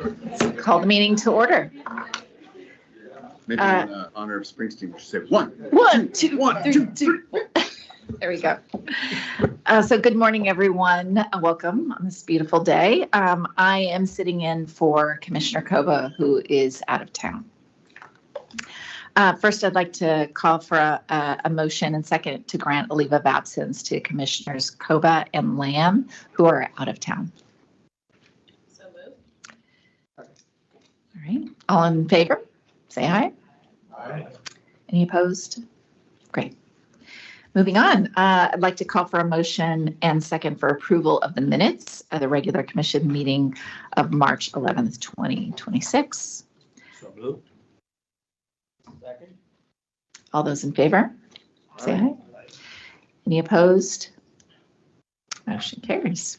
Let's call the meeting to order. Maybe in honor of Springsteen, we should say one, two, three. There we go. So good morning, everyone. Welcome on this beautiful day. I am sitting in for Commissioner Kova, who is out of town. First, I'd like to call for a motion and second to grant a leave of absence to Commissioners Kova and Lamb, who are out of town. So moved. All right. All in favor? Say aye. Aye. Any opposed? Great. Moving on, I'd like to call for a motion and second for approval of the minutes of the regular commission meeting of March 11th, 2026. So moved. Second. All those in favor? Say aye. Any opposed? Motion carries.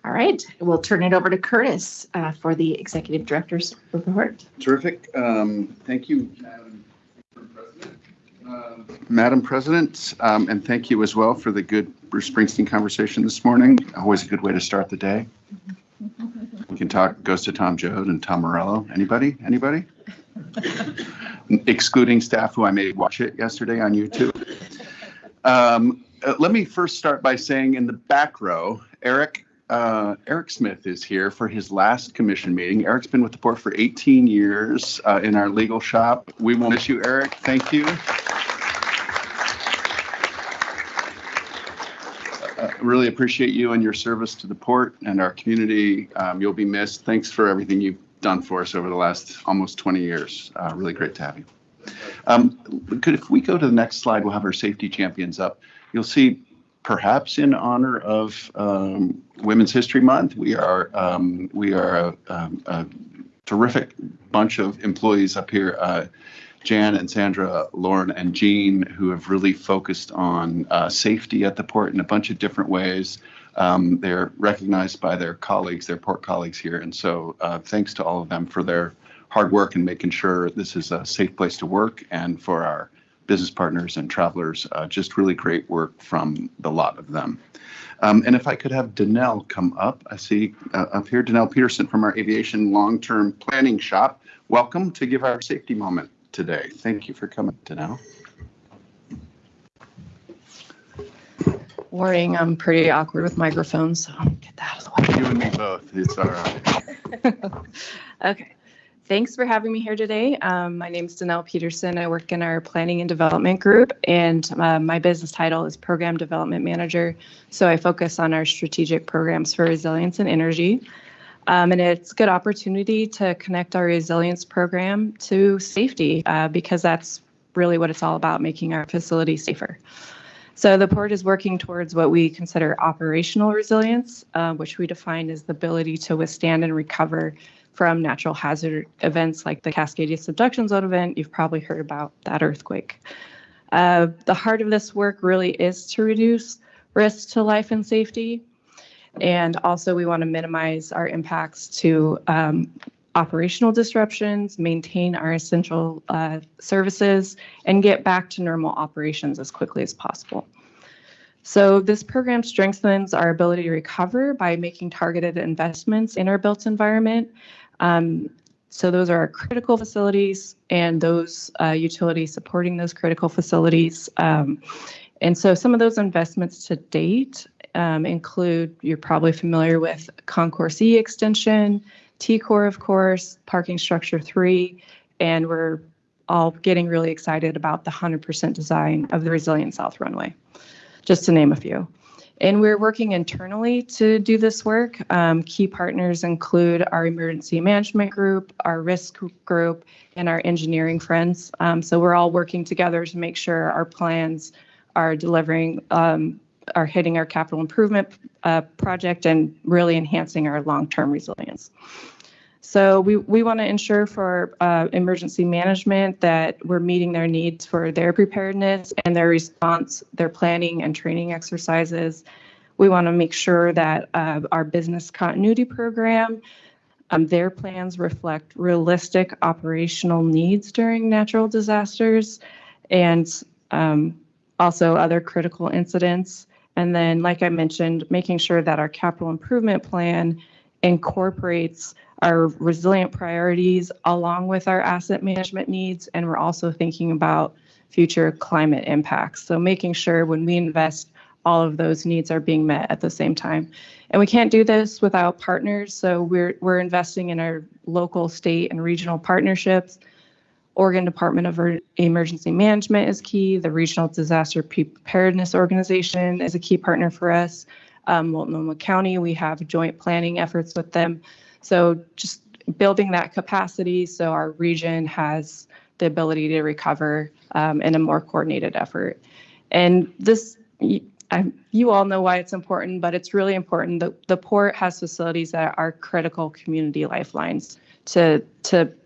All right, we'll turn it over to Curtis for the executive director's report. Terrific. Thank you, Madam President, and thank you as well for the good Bruce Springsteen conversation this morning. Always a good way to start the day. We can talk Goes to Tom Joad and Tom Morello. Anybody? Excluding staff who I made watch it yesterday on YouTube. Let me first start by saying in the back row, Eric Smith is here for his last commission meeting. Eric's been with the board for 18 years in our legal shop. We will miss you, Eric. Thank you. Really appreciate you and your service to the port and our community. You'll be missed. Thanks for everything you've done for us over the last almost 20 years. Really great to have you. If we go to the next slide, we'll have our safety champions up. You'll see, perhaps in honor of Women's History Month, we are a terrific bunch of employees up here. Jan and Sandra, Lauren and Jean, who have really focused on safety at the port in a bunch of different ways. They're recognized by their colleagues, their port colleagues here. And so thanks to all of them for their hard work and making sure this is a safe place to work, and for our business partners and travelers, just really great work from the lot of them. And if I could have Danelle come up. I see up here, Danelle Peterson from our aviation long-term planning shop. Welcome to give our safety moment today. Thank you for coming, Danelle. Warning, I'm pretty awkward with microphones, so I'll get that out of the way. You and me both. It's all right. Okay. Thanks for having me here today. My name is Danelle Peterson. I work in our planning and development group, and my business title is Program Development Manager. So I focus on our strategic programs for resilience and energy. And it's a good opportunity to connect our resilience program to safety because that's really what it's all about, making our facilities safer. So the port is working towards what we consider operational resilience, which we define as the ability to withstand and recover from natural hazard events like the Cascadia Subduction Zone event. You've probably heard about that earthquake. The heart of this work really is to reduce risk to life and safety. And also we want to minimize our impacts to operational disruptions, maintain our essential services, and get back to normal operations as quickly as possible. So this program strengthens our ability to recover by making targeted investments in our built environment. So those are our critical facilities and those utilities supporting those critical facilities. And so some of those investments to date include, you're probably familiar with Concourse E extension, T-Core, of course, Parking Structure 3, and we're all getting really excited about the 100% design of the Resilient South Runway, just to name a few. And we're working internally to do this work. Key partners include our emergency management group, our risk group, and our engineering friends. So we're all working together to make sure our plans are delivering, are hitting our capital improvement project and really enhancing our long-term resilience. So we want to ensure for emergency management that we're meeting their needs for their preparedness and their response, their planning and training exercises. We want to make sure that our business continuity program, their plans reflect realistic operational needs during natural disasters and also other critical incidents. And then, like I mentioned, making sure that our capital improvement plan incorporates our resilient priorities along with our asset management needs. And we're also thinking about future climate impacts. So making sure when we invest, all of those needs are being met at the same time. And we can't do this without partners. So we're investing in our local, state, and regional partnerships. Oregon Department of Emergency Management is key. The Regional Disaster Preparedness Organization is a key partner for us. Multnomah County, we have joint planning efforts with them. So just building that capacity so our region has the ability to recover in a more coordinated effort. And this, you all know why it's important, but it's really important. The port has facilities that are critical community lifelines to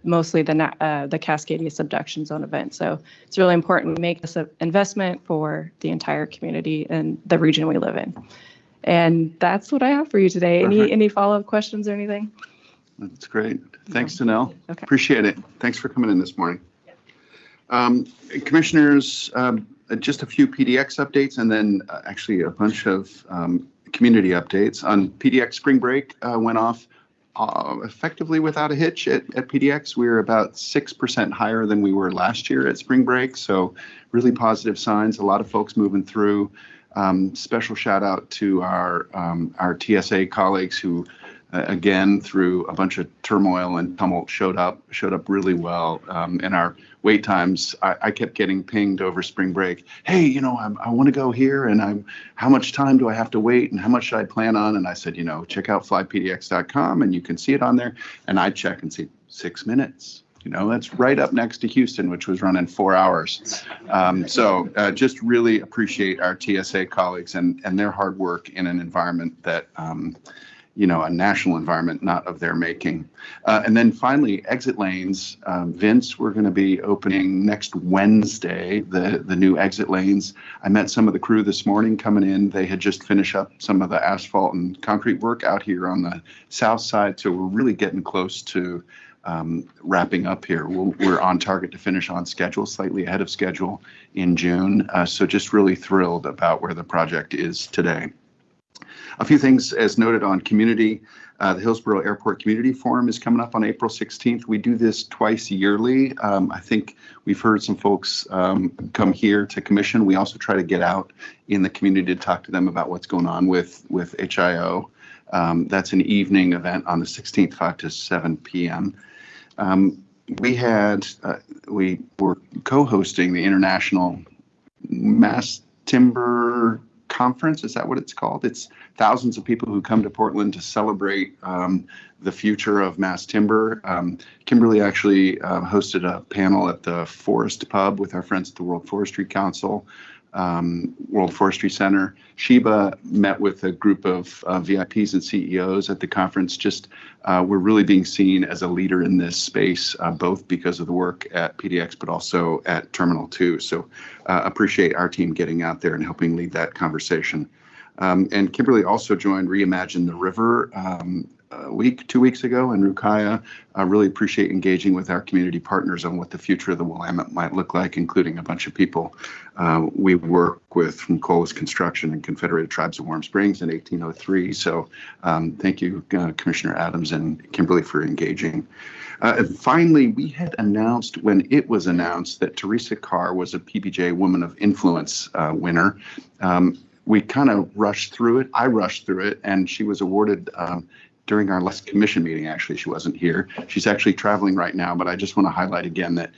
mostly the Cascadia subduction zone event. So it's really important we make this an investment for the entire community and the region we live in. And that's what I have for you today. Any follow-up questions or anything? That's great. Thanks, Danelle. Okay. Appreciate it. Thanks for coming in this morning. Commissioners, just a few PDX updates and then actually a bunch of community updates. On PDX, spring break went off effectively without a hitch at PDX. We were about 6% higher than we were last year at spring break. So really positive signs, a lot of folks moving through. Special shout out to our TSA colleagues who, again, through a bunch of turmoil and tumult, showed up really well. And our wait times, I kept getting pinged over spring break. Hey, I want to go here, and how much time do I have to wait, and how much should I plan on? And I said, check out flypdx.com, and you can see it on there. And I check and see 6 minutes. That's right up next to Houston, which was running 4 hours. So just really appreciate our TSA colleagues and their hard work in an environment that, a national environment not of their making. And then finally, exit lanes. Vince, we're going to be opening next Wednesday, the new exit lanes. I met some of the crew this morning coming in. They had just finished up some of the asphalt and concrete work out here on the south side. So we're really getting close to wrapping up here. We're on target to finish on schedule, slightly ahead of schedule in June. So just really thrilled about where the project is today. A few things as noted on community. The Hillsborough Airport Community Forum is coming up on April 16th. We do this twice yearly. I think we've heard some folks come here to commission. We also try to get out in the community to talk to them about what's going on with HIO. That's an evening event on the 16th, 5 to 7 p.m. We were co-hosting the International Mass Timber Conference. Is that what it's called? It's thousands of people who come to Portland to celebrate the future of mass timber. Kimberly actually hosted a panel at the Forest Pub with our friends at the World Forestry Council, World Forestry Center. Sheba met with a group of VIPs and CEOs at the conference. We're really being seen as a leader in this space, both because of the work at PDX, but also at Terminal 2. So appreciate our team getting out there and helping lead that conversation. And Kimberly also joined Reimagine the River 2 weeks ago in Rukaya. I really appreciate engaging with our community partners on what the future of the Willamette might look like, including a bunch of people we work with from Colas Construction and Confederated Tribes of Warm Springs in 1803. So thank you, Commissioner Adams and Kimberly, for engaging. And finally, we had announced when it was announced that Teresa Carr was a PBJ Woman of Influence winner. We kind of rushed through it. I rushed through it, and she was awarded during our last commission meeting. Actually, she wasn't here. She's actually traveling right now, but I just want to highlight again that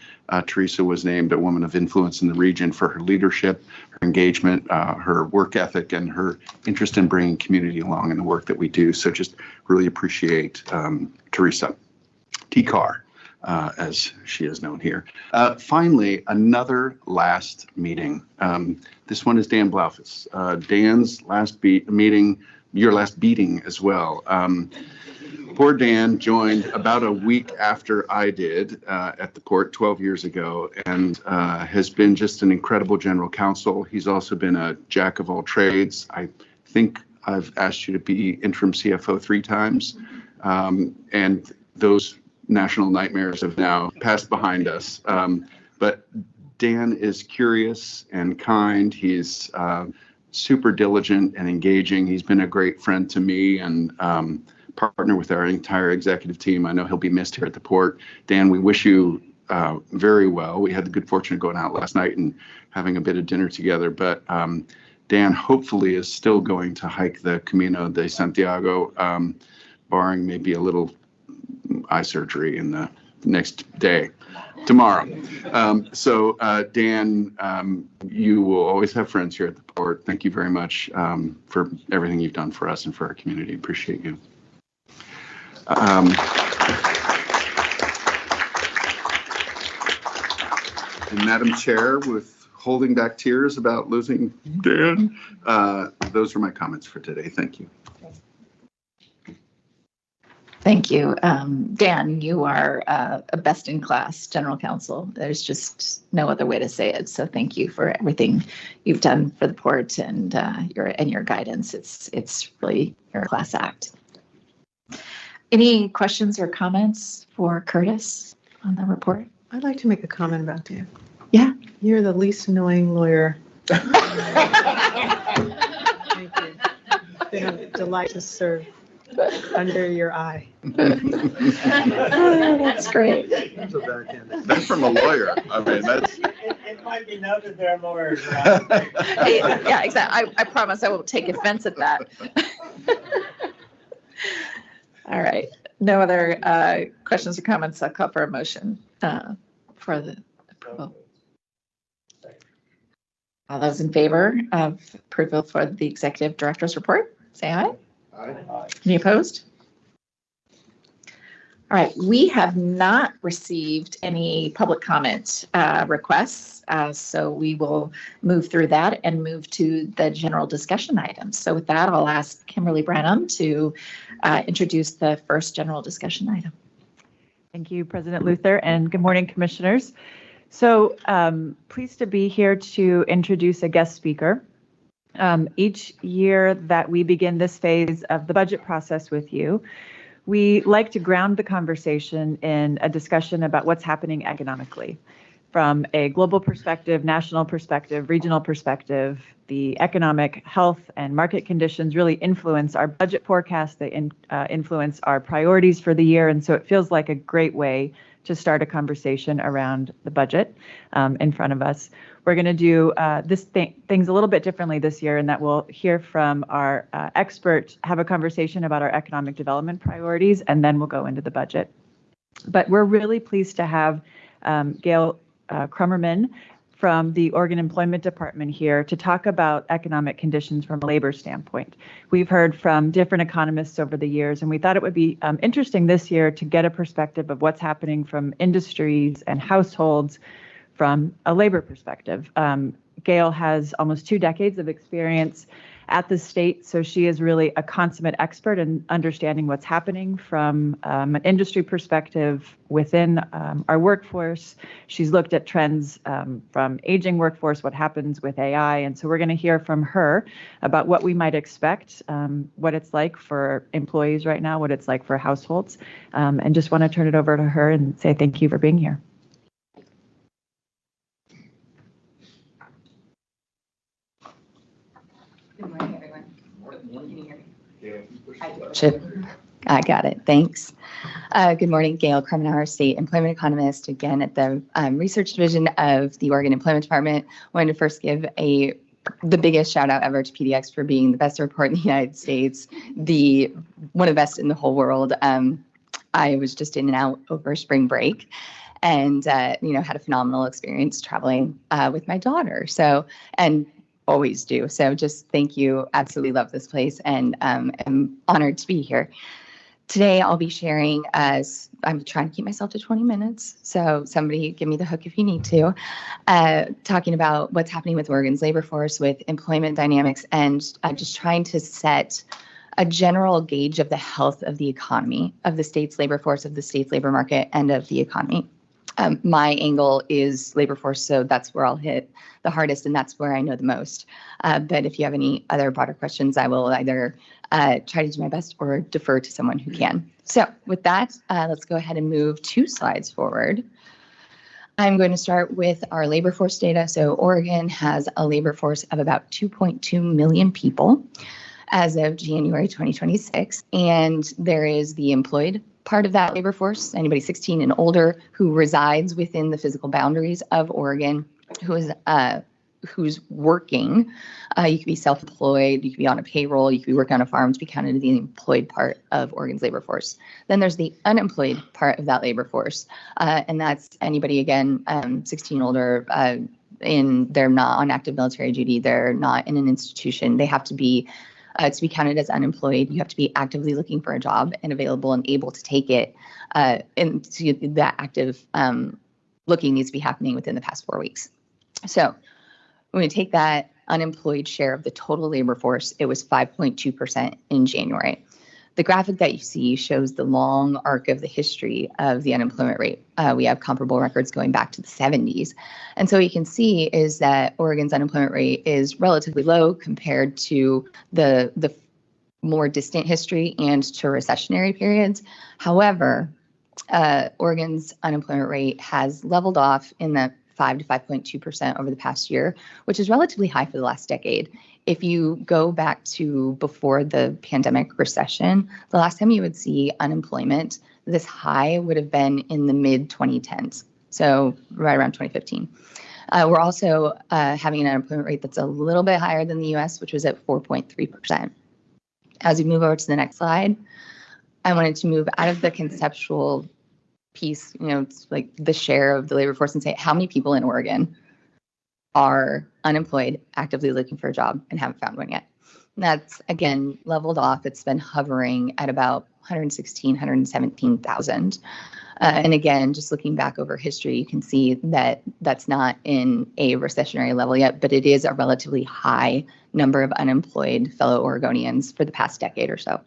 Teresa was named a Woman of Influence in the region for her leadership, her engagement, her work ethic, and her interest in bringing community along in the work that we do. So just really appreciate Teresa T. Carr, as she is known here. Finally, another last meeting. This one is Dan Blaufus. Dan's last meeting, your last beating as well. Poor Dan joined about a week after I did at the port 12 years ago, and has been just an incredible general counsel. He's also been a jack of all trades. I think I've asked you to be interim CFO 3 times, and those national nightmares have now passed behind us. But Dan is curious and kind. He's super diligent and engaging. He's been a great friend to me and partner with our entire executive team. I know he'll be missed here at the port. Dan, we wish you very well. We had the good fortune of going out last night and having a bit of dinner together, but Dan hopefully is still going to hike the Camino de Santiago, barring maybe a little eye surgery in the next day, tomorrow. Dan, you will always have friends here at the port. Thank you very much for everything you've done for us and for our community. Appreciate you. And Madam Chair, with holding back tears about losing Dan, those are my comments for today. Thank you. Thank you. Dan, you are a best-in-class general counsel. There's just no other way to say it. So thank you for everything you've done for the port and your guidance. It's really your class act. Any questions or comments for Curtis on the report? I'd like to make a comment about you. Yeah. You're the least annoying lawyer. Thank you. It's been a delight to serve under your eye. That's great. That's from a lawyer. I mean, that's. It might be noted there are lawyers Yeah, exactly. I promise I won't take offense at that. All right. No other questions or comments. I'll call for a motion for the approval. All those in favor of approval for the executive director's report, say aye. Aye. Any opposed? All right, we have not received any public comment requests, so we will move through that and move to the general discussion items. So with that, I'll ask Kimberly Branham to introduce the first general discussion item. Thank you, President Luther, and good morning, commissioners. So pleased to be here to introduce a guest speaker. Each year that we begin this phase of the budget process with you, we like to ground the conversation in a discussion about what's happening economically. From a global perspective, national perspective, regional perspective, the economic health and market conditions really influence our budget forecast, they influence our priorities for the year, and so it feels like a great way to start a conversation around the budget in front of us. We're going to do things a little bit differently this year in that we'll hear from our expert, have a conversation about our economic development priorities, and then we'll go into the budget. But we're really pleased to have Gail Krummerman from the Oregon Employment Department here to talk about economic conditions from a labor standpoint. We've heard from different economists over the years, and we thought it would be interesting this year to get a perspective of what's happening from industries and households from a labor perspective. Gail has almost 2 decades of experience at the state, so she is really a consummate expert in understanding what's happening from an industry perspective within our workforce. She's looked at trends from aging workforce, what happens with AI, and so we're going to hear from her about what we might expect, what it's like for employees right now, what it's like for households, and just want to turn it over to her and say thank you for being here. Good morning, everyone. Can you hear me? I got it. Thanks. Good morning, Gail Krummenauer, State Employment Economist, again at the Research Division of the Oregon Employment Department. I wanted to first give the biggest shout out ever to PDX for being the best report in the United States, one of the best in the whole world. I was just in and out over spring break, and had a phenomenal experience traveling with my daughter. And always do. So just thank you. Absolutely love this place, and am honored to be here. Today I'll be sharing, as I'm trying to keep myself to 20 minutes, so somebody give me the hook if you need to, talking about what's happening with Oregon's labor force, with employment dynamics, and just trying to set a general gauge of the health of the economy, of the state's labor force, of the state's labor market, and of the economy. My angle is labor force, so that's where I'll hit the hardest, and that's where I know the most. But if you have any other broader questions, I will either try to do my best or defer to someone who can. So with that, let's go ahead and move 2 slides forward. I'm going to start with our labor force data. So Oregon has a labor force of about 2.2 million people. as of January 2026. And there is the employed part of that labor force, anybody 16 and older who resides within the physical boundaries of Oregon, who's working. You could be self-employed, you could be on a payroll, you could be working on a farm to be counted in the employed part of Oregon's labor force. Then there's the unemployed part of that labor force, and that's anybody, again, 16 older, they're not on active military duty, they're not in an institution, they have to be counted as unemployed, you have to be actively looking for a job and available and able to take it. And so that active looking needs to be happening within the past 4 weeks. So when we take that unemployed share of the total labor force, it was 5.2% in January. The graphic that you see shows the long arc of the history of the unemployment rate. We have comparable records going back to the 70s. And so what you can see is that Oregon's unemployment rate is relatively low compared to the more distant history and to recessionary periods. However, Oregon's unemployment rate has leveled off in the 5 to 5.2% over the past year, which is relatively high for the last decade. If you go back to before the pandemic recession, the last time you would see unemployment this high would have been in the mid 2010s, so right around 2015. We're also having an unemployment rate that's a little bit higher than the US, which was at 4.3%. As we move over to the next slide, I wanted to move out of the conceptual piece, it's like the share of the labor force, and say how many people in Oregon are unemployed, actively looking for a job, and haven't found one yet. And that's, again, leveled off. It's been hovering at about 116, 117,000. And again, just looking back over history, you can see that that's not in a recessionary level yet, but it is a relatively high number of unemployed fellow Oregonians for the past decade or so.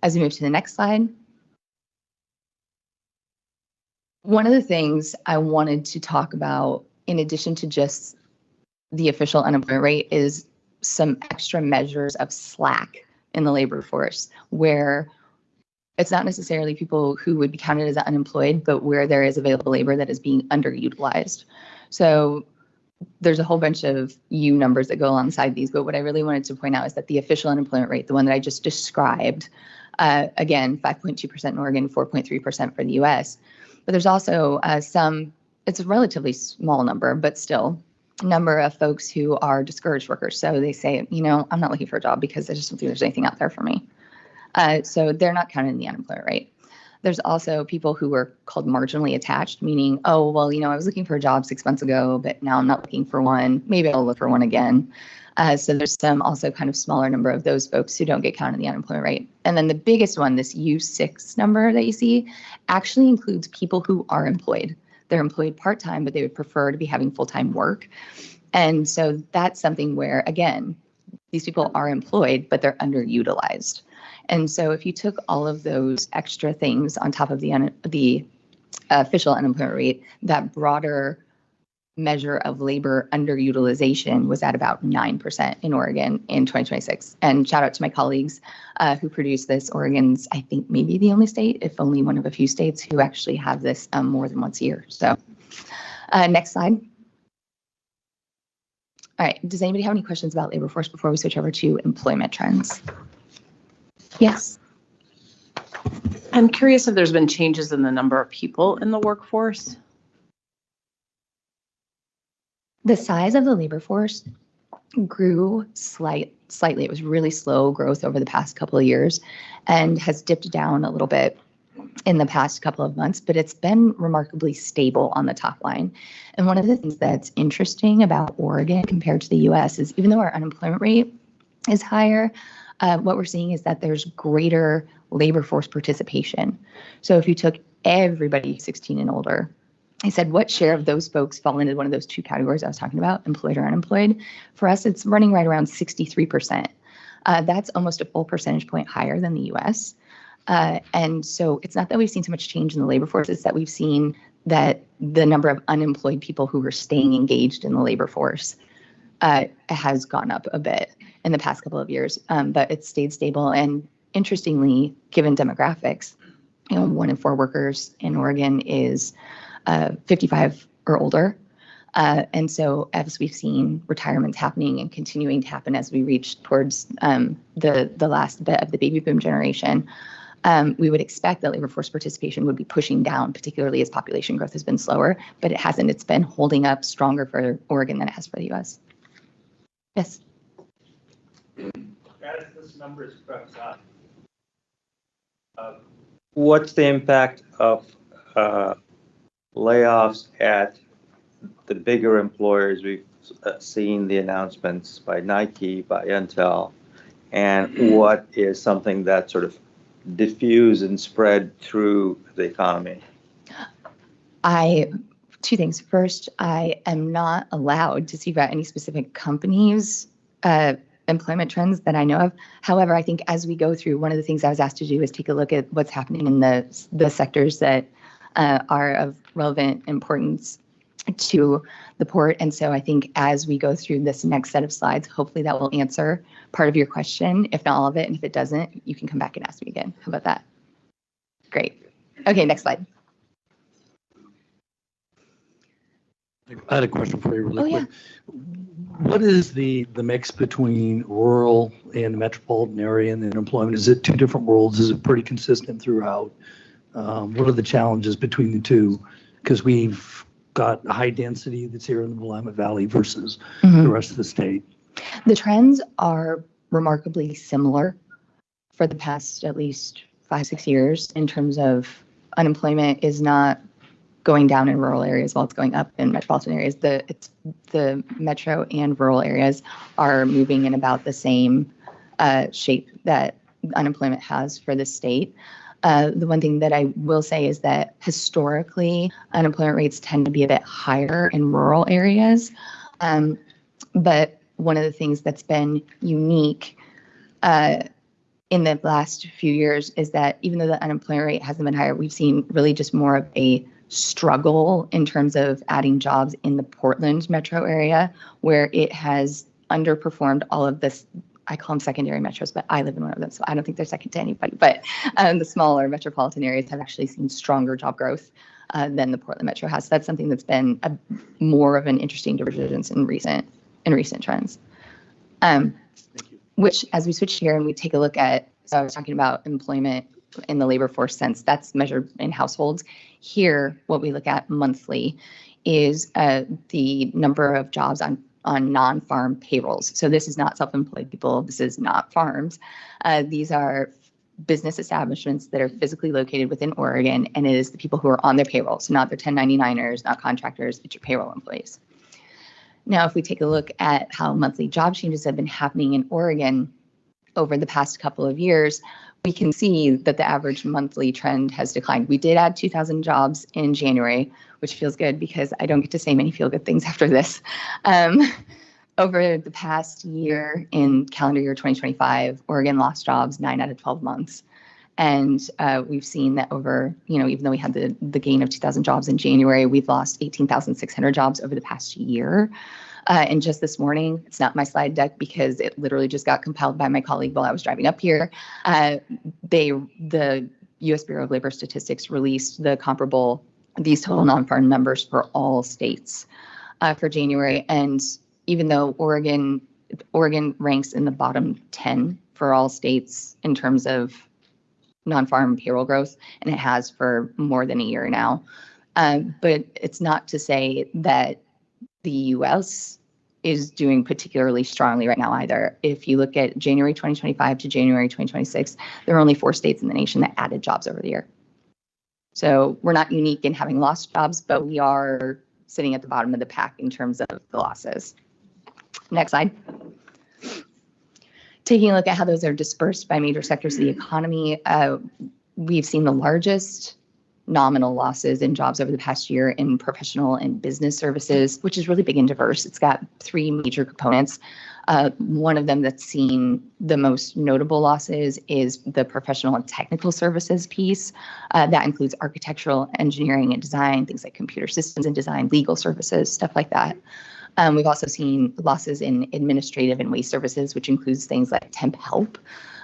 As we move to the next slide, one of the things I wanted to talk about, in addition to just the official unemployment rate, is some extra measures of slack in the labor force, where it's not necessarily people who would be counted as unemployed, but where there is available labor that is being underutilized. So there's a whole bunch of numbers that go alongside these, but what I really wanted to point out is that the official unemployment rate, the one that I just described, again, 5.2% in Oregon, 4.3% for the US. But there's also it's a relatively small number, but still, number of folks who are discouraged workers. So they say, I'm not looking for a job because I just don't think there's anything out there for me. So they're not counted in the unemployment rate. There's also people who are called marginally attached, meaning, I was looking for a job 6 months ago, but now I'm not looking for one. Maybe I'll look for one again. So there's some also kind of smaller number of those folks who don't get counted in the unemployment rate. And then the biggest one, this U6 number that you see, actually includes people who are employed. They're employed part-time, but they would prefer to be having full-time work. And so that's something where, again, these people are employed, but they're underutilized. And so if you took all of those extra things on top of the official unemployment rate, that broader measure of labor underutilization was at about 9% in Oregon in 2026. And shout out to my colleagues who produced this. Oregon's, I think, maybe the only state, if only one of a few states, who actually have this more than once a year. So next slide. All right, does anybody have any questions about labor force before we switch over to employment trends? Yes. I'm curious if there's been changes in the number of people in the workforce. The size of the labor force grew slightly. It was really slow growth over the past couple of years and has dipped down a little bit in the past couple of months, but it's been remarkably stable on the top line. And one of the things that's interesting about Oregon compared to the US is, even though our unemployment rate is higher, what we're seeing is that there's greater labor force participation. So if you took everybody 16 and older, I said, what share of those folks fall into one of those two categories I was talking about, employed or unemployed? For us, it's running right around 63%. That's almost a full percentage point higher than the US. And so it's not that we've seen so much change in the labor force, it's that we've seen that the number of unemployed people who are staying engaged in the labor force has gone up a bit in the past couple of years, but it's stayed stable. And interestingly, given demographics, 1 in 4 workers in Oregon is 55 or older. And so as we've seen retirements happening and continuing to happen as we reach towards the last bit of the baby boom generation, we would expect that labor force participation would be pushing down, particularly as population growth has been slower, but it hasn't. It's been holding up stronger for Oregon than it has for the U.S. Yes. As this number creeps up, what's the impact of layoffs at the bigger employers? We've seen the announcements by Nike, by Intel, and what is something that sort of diffuse and spread through the economy? Two things. First, I am not allowed to speak about any specific companies' employment trends that I know of. However, I think as we go through, one of the things I was asked to do is take a look at what's happening in the sectors that are of relevant importance to the port. And so I think as we go through this next set of slides, hopefully that will answer part of your question, if not all of it. And if it doesn't, you can come back and ask me again. How about that? Great. Okay, next slide. I had a question for you really Oh, quick. What is the mix between rural and metropolitan area and employment? Is it two different worlds? Is it pretty consistent throughout? What are the challenges between the two? Because we've got a high density that's here in the Willamette Valley versus the rest of the state. The trends are remarkably similar for the past at least 5-6 years in terms of unemployment is not going down in rural areas while it's going up in metropolitan areas. The metro and rural areas are moving in about the same shape that unemployment has for the state. The one thing that I will say is that historically, unemployment rates tend to be a bit higher in rural areas. But one of the things that's been unique in the last few years is that even though the unemployment rate hasn't been higher, we've seen really just more of a struggle in terms of adding jobs in the Portland metro area, where it has underperformed all of this. I call them secondary metros, but I live in one of them, so I don't think they're second to anybody. But the smaller metropolitan areas have actually seen stronger job growth than the Portland metro has. So that's something that's been more of an interesting divergence in recent trends. Which, as we switch here and we take a look at, so I was talking about employment in the labor force sense, that's measured in households. Here, what we look at monthly is the number of jobs on non-farm payrolls. So this is not self-employed people. This is not farms. These are business establishments that are physically located within Oregon, and it is the people who are on their payroll. So not their 1099ers, not contractors, it's your payroll employees. Now, if we take a look at how monthly job changes have been happening in Oregon over the past couple of years, we can see that the average monthly trend has declined. We did add 2,000 jobs in January, which feels good because I don't get to say many feel good things after this. Over the past year, in calendar year 2025, Oregon lost jobs 9 out of 12 months. And we've seen that over, even though we had the gain of 2,000 jobs in January, we've lost 18,600 jobs over the past year. And just this morning, it's not my slide deck because it literally just got compiled by my colleague while I was driving up here. The U.S. Bureau of Labor Statistics released these total non-farm numbers for all states for January. And even though Oregon ranks in the bottom 10 for all states in terms of non-farm payroll growth, and it has for more than a year now. But it's not to say that the U.S. is doing particularly strongly right now either. If you look at January 2025 to January 2026, there are only 4 states in the nation that added jobs over the year. So we're not unique in having lost jobs, but we are sitting at the bottom of the pack in terms of the losses. Next slide. Taking a look at how those are dispersed by major sectors of the economy, we've seen the largest nominal losses in jobs over the past year in professional and business services, which is really big and diverse. It's got 3 major components. One of them that's seen the most notable losses is the professional and technical services piece. That includes architectural, engineering, and design, things like computer systems and design, legal services, stuff like that. We've also seen losses in administrative and waste services, which includes things like temp help.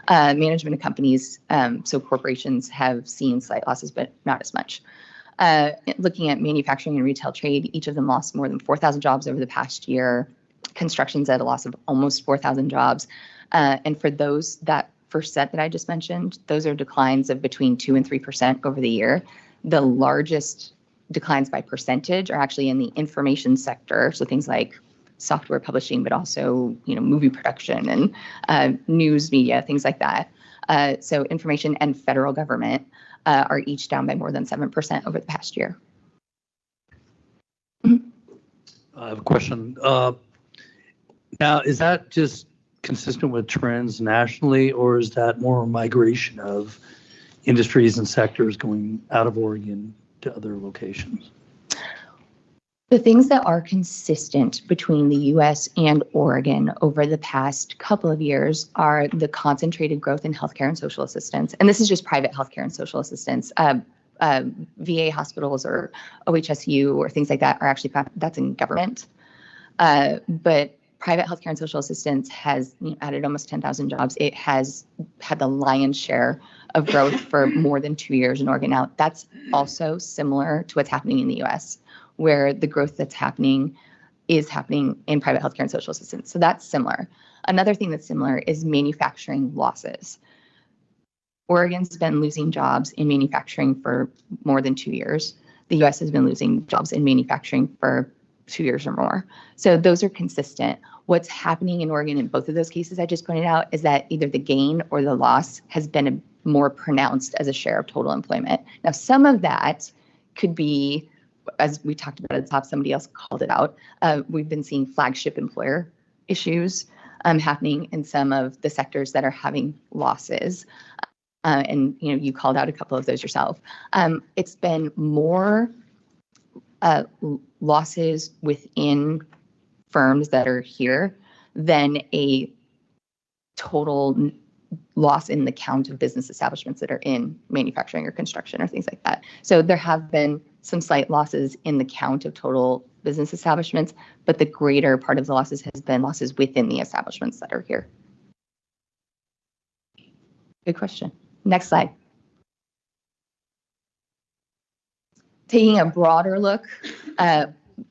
Management of companies, so corporations have seen slight losses, but not as much. Looking at manufacturing and retail trade, each of them lost more than 4,000 jobs over the past year. Construction's at a loss of almost 4,000 jobs. And for those, that first set that I just mentioned, those are declines of between 2 and 3% over the year. The largest declines by percentage are actually in the information sector, so things like software publishing, but also movie production and news media, things like that. So information and federal government are each down by more than 7% over the past year. I have a question. Now, is that just consistent with trends nationally, or is that more migration of industries and sectors going out of Oregon to other locations? The things that are consistent between the US and Oregon over the past couple of years are the concentrated growth in healthcare and social assistance. And this is just private healthcare and social assistance. VA hospitals or OHSU or things like that are actually, that's in government. But private healthcare and social assistance has added almost 10,000 jobs. It has had the lion's share of growth for more than 2 years in Oregon now. That's also similar to what's happening in the US, where the growth that's happening is happening in private healthcare and social assistance. So that's similar. Another thing that's similar is manufacturing losses. Oregon's been losing jobs in manufacturing for more than 2 years. The US has been losing jobs in manufacturing for 2 years or more. So those are consistent. What's happening in Oregon in both of those cases I just pointed out is that either the gain or the loss has been more pronounced as a share of total employment. Now, some of that could be, as we talked about at the top, somebody else called it out. We've been seeing flagship employer issues happening in some of the sectors that are having losses. And you called out a couple of those yourself. It's been more losses within firms that are here than a total loss in the count of business establishments that are in manufacturing or construction or things like that. So there have been some slight losses in the count of total business establishments, but the greater part of the losses has been losses within the establishments that are here. Good question. Next slide. Taking a broader look,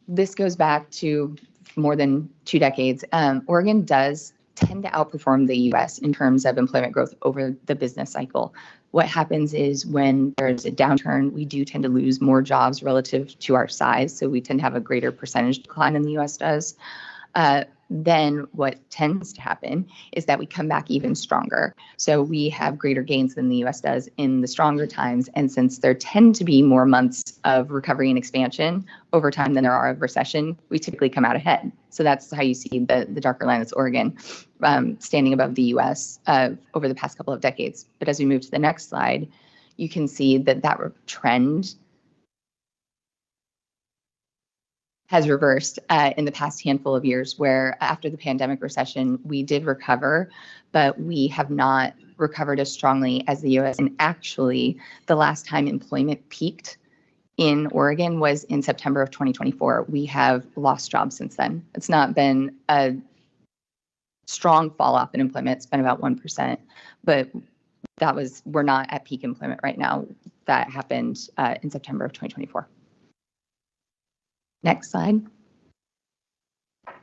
this goes back to more than 2 decades. Oregon does tend to outperform the US in terms of employment growth over the business cycle. What happens is when there's a downturn, we do tend to lose more jobs relative to our size. So we tend to have a greater percentage decline than the US does. Then what tends to happen is that we come back even stronger. So we have greater gains than the US does in the stronger times. And since there tend to be more months of recovery and expansion over time than there are of recession, we typically come out ahead. So that's how you see the darker line, that's Oregon, standing above the US over the past couple of decades. But as we move to the next slide, you can see that that trend has reversed in the past handful of years, where after the pandemic recession, we did recover, but we have not recovered as strongly as the US. And actually, the last time employment peaked in Oregon was in September of 2024. We have lost jobs since then. It's not been a strong fall off in employment. It's been about 1%, but we're not at peak employment right now. That happened in September of 2024. Next slide. All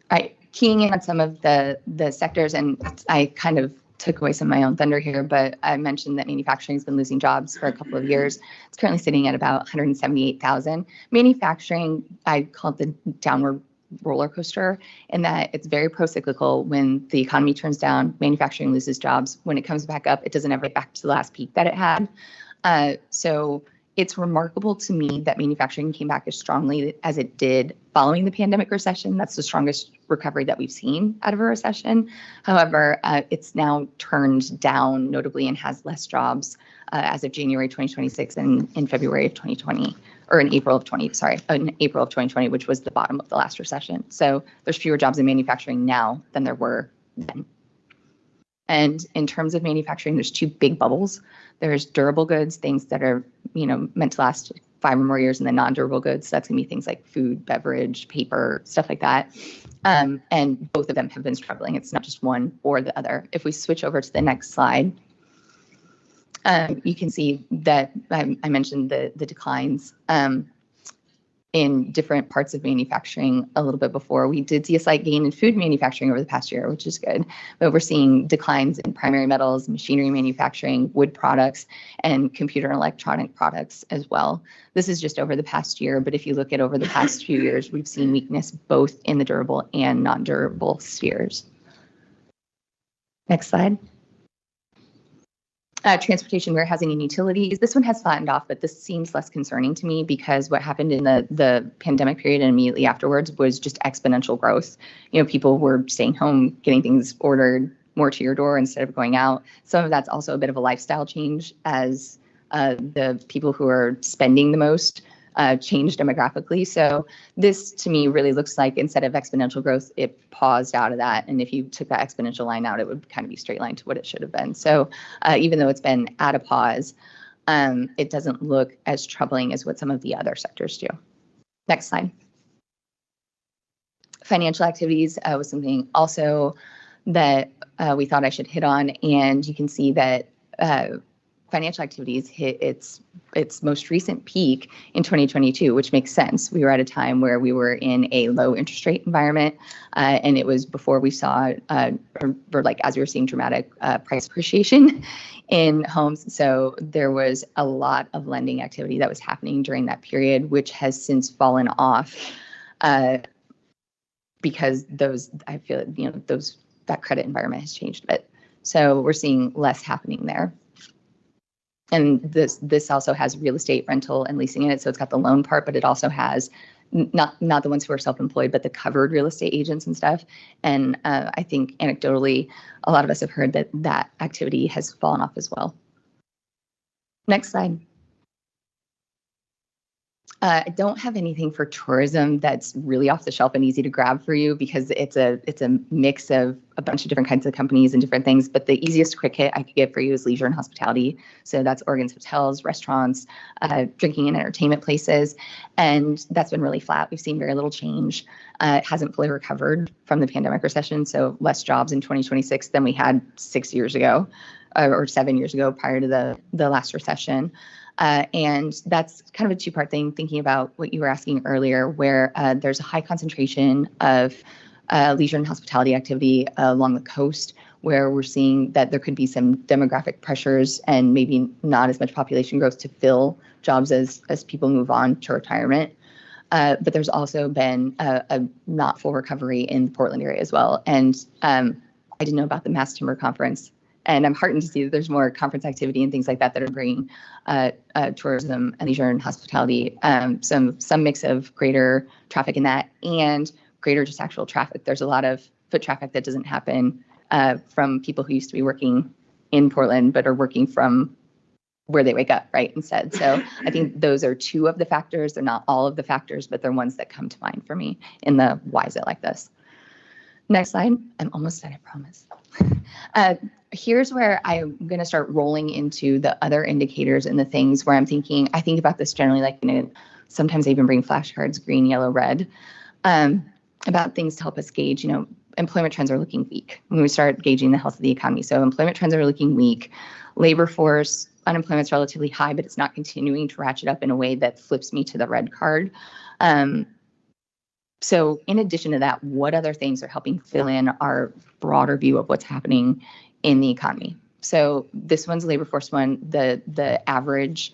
right, keying in on some of the sectors, and I kind of took away some of my own thunder here, but I mentioned that manufacturing has been losing jobs for a couple of years. It's currently sitting at about 178,000. Manufacturing, I call it the downward roller coaster, in that it's very pro-cyclical. When the economy turns down, manufacturing loses jobs. When it comes back up, it doesn't ever get back to the last peak that it had. So it's remarkable to me that manufacturing came back as strongly as it did following the pandemic recession. That's the strongest recovery that we've seen out of a recession. However, it's now turned down notably and has less jobs as of January 2026 and in February of 2020, or in April of 2020, which was the bottom of the last recession. So there's fewer jobs in manufacturing now than there were then. And in terms of manufacturing, there's 2 big bubbles. There's durable goods, things that are, meant to last 5 or more years, and then non-durable goods. So that's gonna be things like food, beverage, paper, stuff like that. And both of them have been struggling. It's not just one or the other. If we switch over to the next slide, You can see that I mentioned the declines in different parts of manufacturing a little bit before. We did see a slight gain in food manufacturing over the past year, which is good, but we're seeing declines in primary metals, machinery manufacturing, wood products, and computer and electronic products as well. This is just over the past year, but if you look at over the past few years, we've seen weakness both in the durable and non-durable spheres. Next slide. Transportation, warehousing, and utilities. This one has flattened off, but this seems less concerning to me because what happened in the pandemic period and immediately afterwards was just exponential growth. You know, people were staying home, getting things ordered more to your door instead of going out. Some of that's also a bit of a lifestyle change as the people who are spending the most change demographically. So this to me really looks like instead of exponential growth, it paused out of that. And if you took that exponential line out, it would kind of be straight line to what it should have been. So even though it's been at a pause, it doesn't look as troubling as what some of the other sectors do. Next slide. Financial activities was something also that we thought I should hit on. And you can see that financial activities hit its most recent peak in 2022, which makes sense. We were at a time where we were in a low interest rate environment, and it was before we saw, or like as we were seeing dramatic price appreciation in homes. So there was a lot of lending activity that was happening during that period, which has since fallen off because I feel, that credit environment has changed a bit. So we're seeing less happening there. And this also has real estate rental and leasing in it. So it's got the loan part, but it also has not the ones who are self-employed, but the covered real estate agents and stuff. And I think anecdotally, a lot of us have heard that activity has fallen off as well. Next slide. I don't have anything for tourism that's really off the shelf and easy to grab for you because it's a mix of a bunch of different kinds of companies and different things. But the easiest quick hit I could get for you is leisure and hospitality. So that's Oregon's hotels, restaurants, drinking and entertainment places. And that's been really flat. We've seen very little change. It hasn't fully recovered from the pandemic recession. So less jobs in 2026 than we had 6 years ago or 7 years ago prior to the last recession. And that's kind of a two-part thing, thinking about what you were asking earlier, where there's a high concentration of leisure and hospitality activity along the coast, where we're seeing that there could be some demographic pressures and maybe not as much population growth to fill jobs as people move on to retirement. But there's also been a not full recovery in the Portland area as well. And I didn't know about the Mass Timber Conference. And I'm heartened to see that there's more conference activity and things like that are bringing tourism and leisure and hospitality, some mix of greater traffic in that and greater just actual traffic. There's a lot of foot traffic that doesn't happen from people who used to be working in Portland but are working from where they wake up, right, instead. So I think those are two of the factors. They're not all of the factors, but they're ones that come to mind for me in the why is it like this. Next slide. I'm almost done, I promise. Here's where I'm going to start rolling into the other indicators and the things where I think about this generally, like, sometimes I even bring flashcards, green, yellow, red, about things to help us gauge, employment trends are looking weak when we start gauging the health of the economy. So employment trends are looking weak. Labor force, unemployment's relatively high, but it's not continuing to ratchet up in a way that flips me to the red card. So in addition to that, what other things are helping fill in our broader view of what's happening in the economy? So this one's labor force one, the average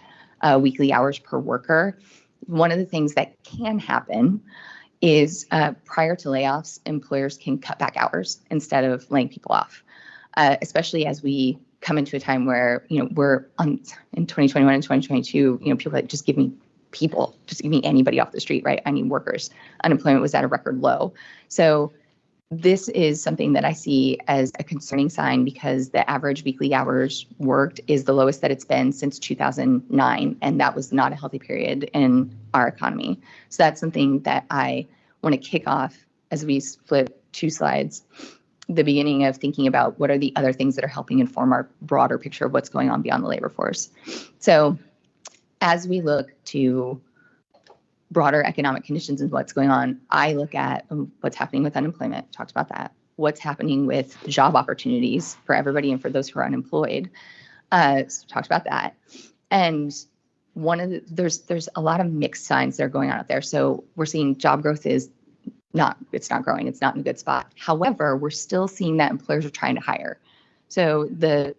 weekly hours per worker. One of the things that can happen is prior to layoffs, employers can cut back hours instead of laying people off, especially as we come into a time where, we're in 2021 and 2022, people like, just give me people, just give me anybody off the street, right? I need workers. Unemployment was at a record low. So this is something that I see as a concerning sign because the average weekly hours worked is the lowest that it's been since 2009. And that was not a healthy period in our economy. So that's something that I want to kick off as we flip 2 slides, the beginning of thinking about what are the other things that are helping inform our broader picture of what's going on beyond the labor force. So as we look to broader economic conditions and what's going on, I look at what's happening with unemployment, talked about that, what's happening with job opportunities for everybody and for those who are unemployed, So talked about that. And there's a lot of mixed signs that are going on out there. So we're seeing job growth it's not growing. It's not in a good spot. However, we're still seeing that employers are trying to hire. So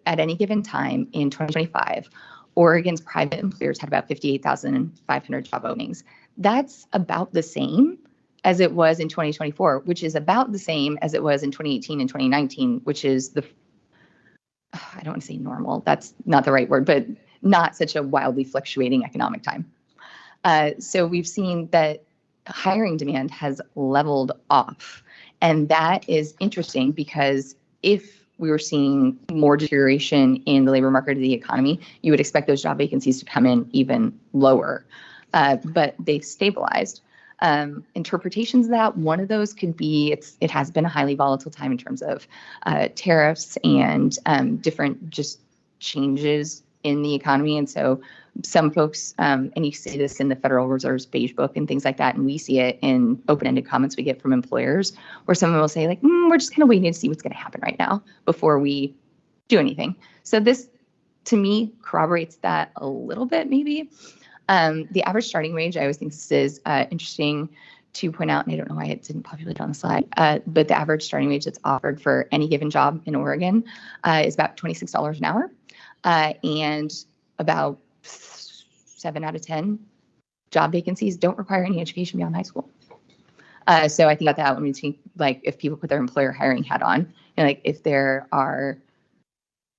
at any given time in 2025, Oregon's private employers had about 58,500 job openings. That's about the same as it was in 2024, which is about the same as it was in 2018 and 2019, which is I don't want to say normal. That's not the right word, but not such a wildly fluctuating economic time. So we've seen that hiring demand has leveled off. And that is interesting because if we were seeing more deterioration in the labor market or the economy, you would expect those job vacancies to come in even lower. But they've stabilized. Interpretations of that, one of those could be it has been a highly volatile time in terms of tariffs and different just changes in the economy. And so some folks, and you see this in the Federal Reserve's Beige Book and things like that, and we see it in open-ended comments we get from employers, where someone will say like, we're just kind of waiting to see what's going to happen right now before we do anything. So this, to me, corroborates that a little bit, maybe. The average starting wage, I always think this is interesting to point out, and I don't know why it didn't populate on the slide, but the average starting wage that's offered for any given job in Oregon is about $26 an hour. And about 7 out of 10 job vacancies don't require any education beyond high school. So I think about that when we think, like, if people put their employer hiring hat on, and like if there are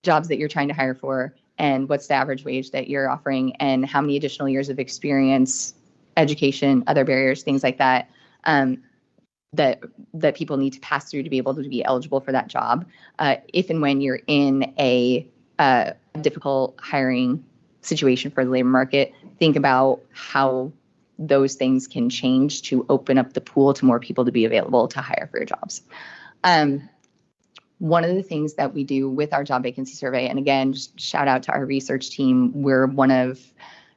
jobs that you're trying to hire for, and what's the average wage that you're offering, and how many additional years of experience, education, other barriers, things like that, that people need to pass through to be able to be eligible for that job. If and when you're in a difficult hiring situation for the labor market, think about how those things can change to open up the pool to more people to be available to hire for your jobs. One of the things that we do with our job vacancy survey, and again, just shout out to our research team, we're one of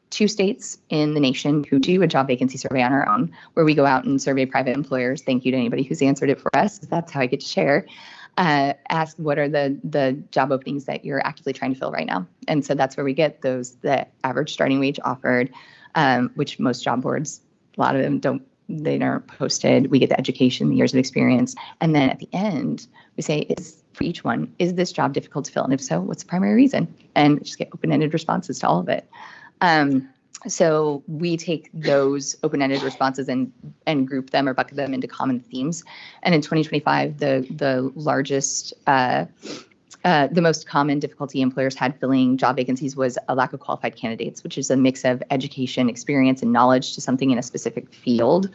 2 states in the nation who do a job vacancy survey on our own, where we go out and survey private employers. Thank you to anybody who's answered it for us. That's how I get to share. Ask what are the job openings that you're actively trying to fill right now. And so that's where we get the average starting wage offered, which most job boards, a lot of them they aren't posted. We get the education, the years of experience. And then at the end, we say, for each one, is this job difficult to fill? And if so, what's the primary reason? And just get open-ended responses to all of it. So we take those open-ended responses and group them or bucket them into common themes. And in 2025, the largest, the most common difficulty employers had filling job vacancies was a lack of qualified candidates, which is a mix of education, experience, and knowledge to something in a specific field,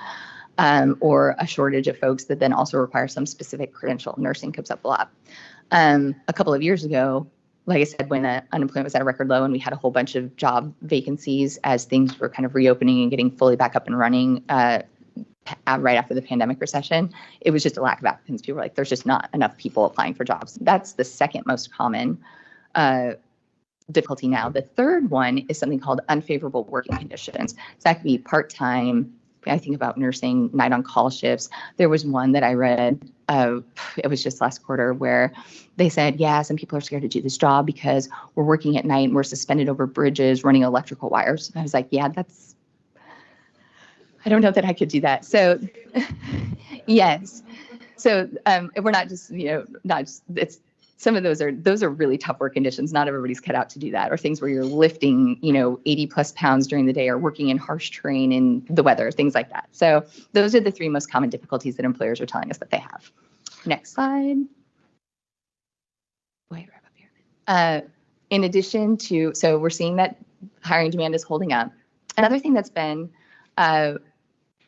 or a shortage of folks that then also require some specific credential. Nursing comes up a lot. A couple of years ago, like I said, when unemployment was at a record low and we had a whole bunch of job vacancies as things were kind of reopening and getting fully back up and running right after the pandemic recession, it was just a lack of applicants. People were like, there's just not enough people applying for jobs. That's the second most common difficulty now. The third one is something called unfavorable working conditions. So that could be part-time. I think about nursing, night on call shifts. There was one that I read, it was just last quarter, where they said, yeah, some people are scared to do this job because we're working at night and we're suspended over bridges, running electrical wires. And I was like, yeah, I don't know that I could do that. So yes. So we're not just, it's some of those are really tough work conditions. Not everybody's cut out to do that, or things where you're lifting, 80 plus pounds during the day, or working in harsh terrain in the weather, things like that. So those are the 3 most common difficulties that employers are telling us that they have. Next slide. Wait, right up here. In addition to, so we're seeing that hiring demand is holding up. Another thing that's been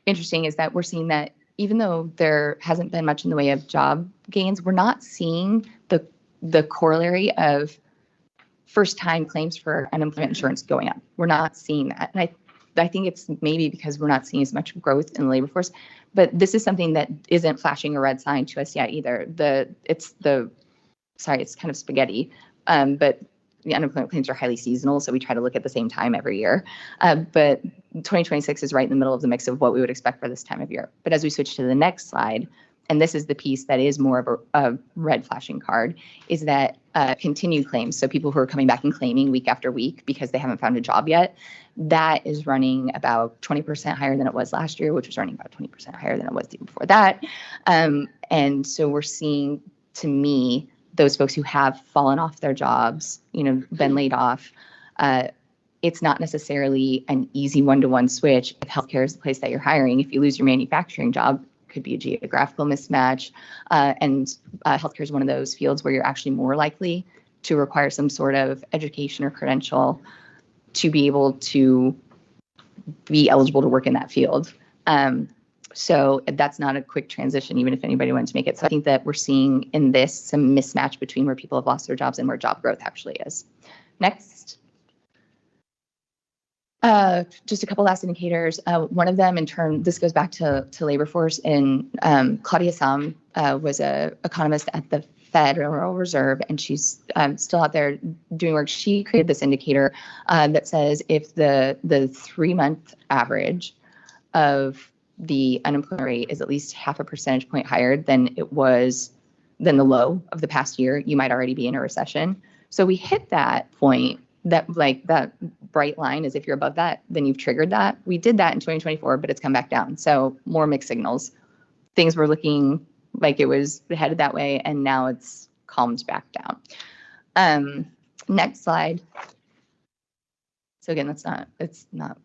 interesting is that we're seeing that even though there hasn't been much in the way of job gains, we're not seeing the corollary of first-time claims for unemployment insurance going up. We're not seeing that. And I think it's maybe because we're not seeing as much growth in the labor force, but this is something that isn't flashing a red sign to us yet either. It's kind of spaghetti, but the unemployment claims are highly seasonal, so we try to look at the same time every year. But 2026 is right in the middle of the mix of what we would expect for this time of year. But as we switch to the next slide, and this is the piece that is more of a red flashing card, is that continued claims. So people who are coming back and claiming week after week because they haven't found a job yet, that is running about 20% higher than it was last year, which was running about 20% higher than it was the year before that. And so we're seeing, to me, those folks who have fallen off their jobs, been laid off, it's not necessarily an easy one-to-one switch. If healthcare is the place that you're hiring, if you lose your manufacturing job, could be a geographical mismatch. And healthcare is one of those fields where you're actually more likely to require some sort of education or credential to be able to be eligible to work in that field. So that's not a quick transition, even if anybody wanted to make it. So I think that we're seeing in this some mismatch between where people have lost their jobs and where job growth actually is. Next. Just a couple last indicators. One of them, this goes back to labor force, and Claudia Sahm was an economist at the Federal Reserve, and she's still out there doing work. She created this indicator that says if the 3-month average of the unemployment rate is at least 0.5 percentage point higher than the low of the past year, you might already be in a recession. So we hit that point. That bright line is if you're above that, then you've triggered that. We did that in 2024, but it's come back down. So more mixed signals. Things were looking like it was headed that way, and now it's calmed back down. Next slide. So again, it's not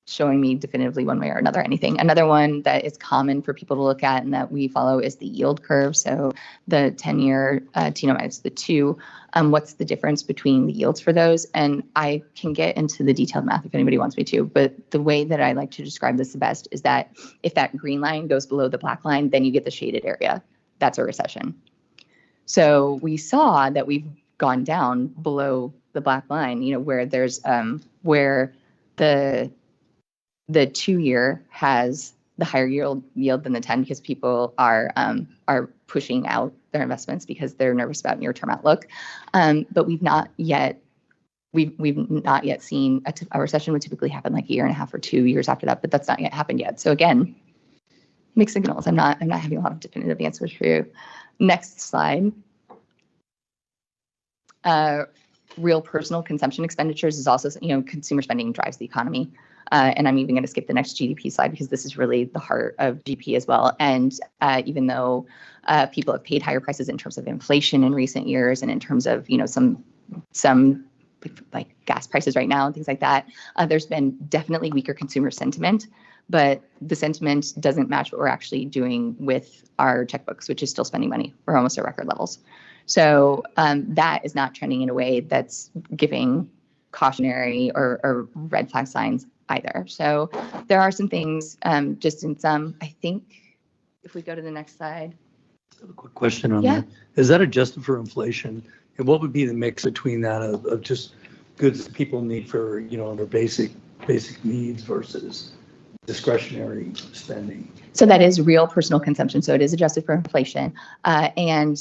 showing me definitively one way or another anything. Another one that is common for people to look at and that we follow is the yield curve. So the 10-year T-note minus the 2. What's the difference between the yields for those? And I can get into the detailed math if anybody wants me to, but the way that I like to describe this the best is that if that green line goes below the black line, then you get the shaded area. That's a recession. So we saw that we've gone down below the black line, where there's where the 2-year has the higher yield than the 10 because people are pushing out their investments because they're nervous about near-term outlook. But we've not yet seen a recession would typically happen like 1.5 years or 2 years after that, but that's not yet happened yet. So again, mixed signals. I'm not having a lot of definitive answers for you. Next slide. Real personal consumption expenditures is also, consumer spending drives the economy. And I'm even going to skip the next GDP slide because this is really the heart of GDP as well. And even though people have paid higher prices in terms of inflation in recent years and in terms of, some like gas prices right now and things like that, there's been definitely weaker consumer sentiment, but the sentiment doesn't match what we're actually doing with our checkbooks, which is still spending money. We're almost at record levels. So that is not trending in a way that's giving cautionary or red flag signs either. So there are some things, just in some, I think, if we go to the next slide. A quick question on that. Is that adjusted for inflation? And what would be the mix between that of just goods that people need for, their basic needs versus discretionary spending? So that is real personal consumption. So it is adjusted for inflation. And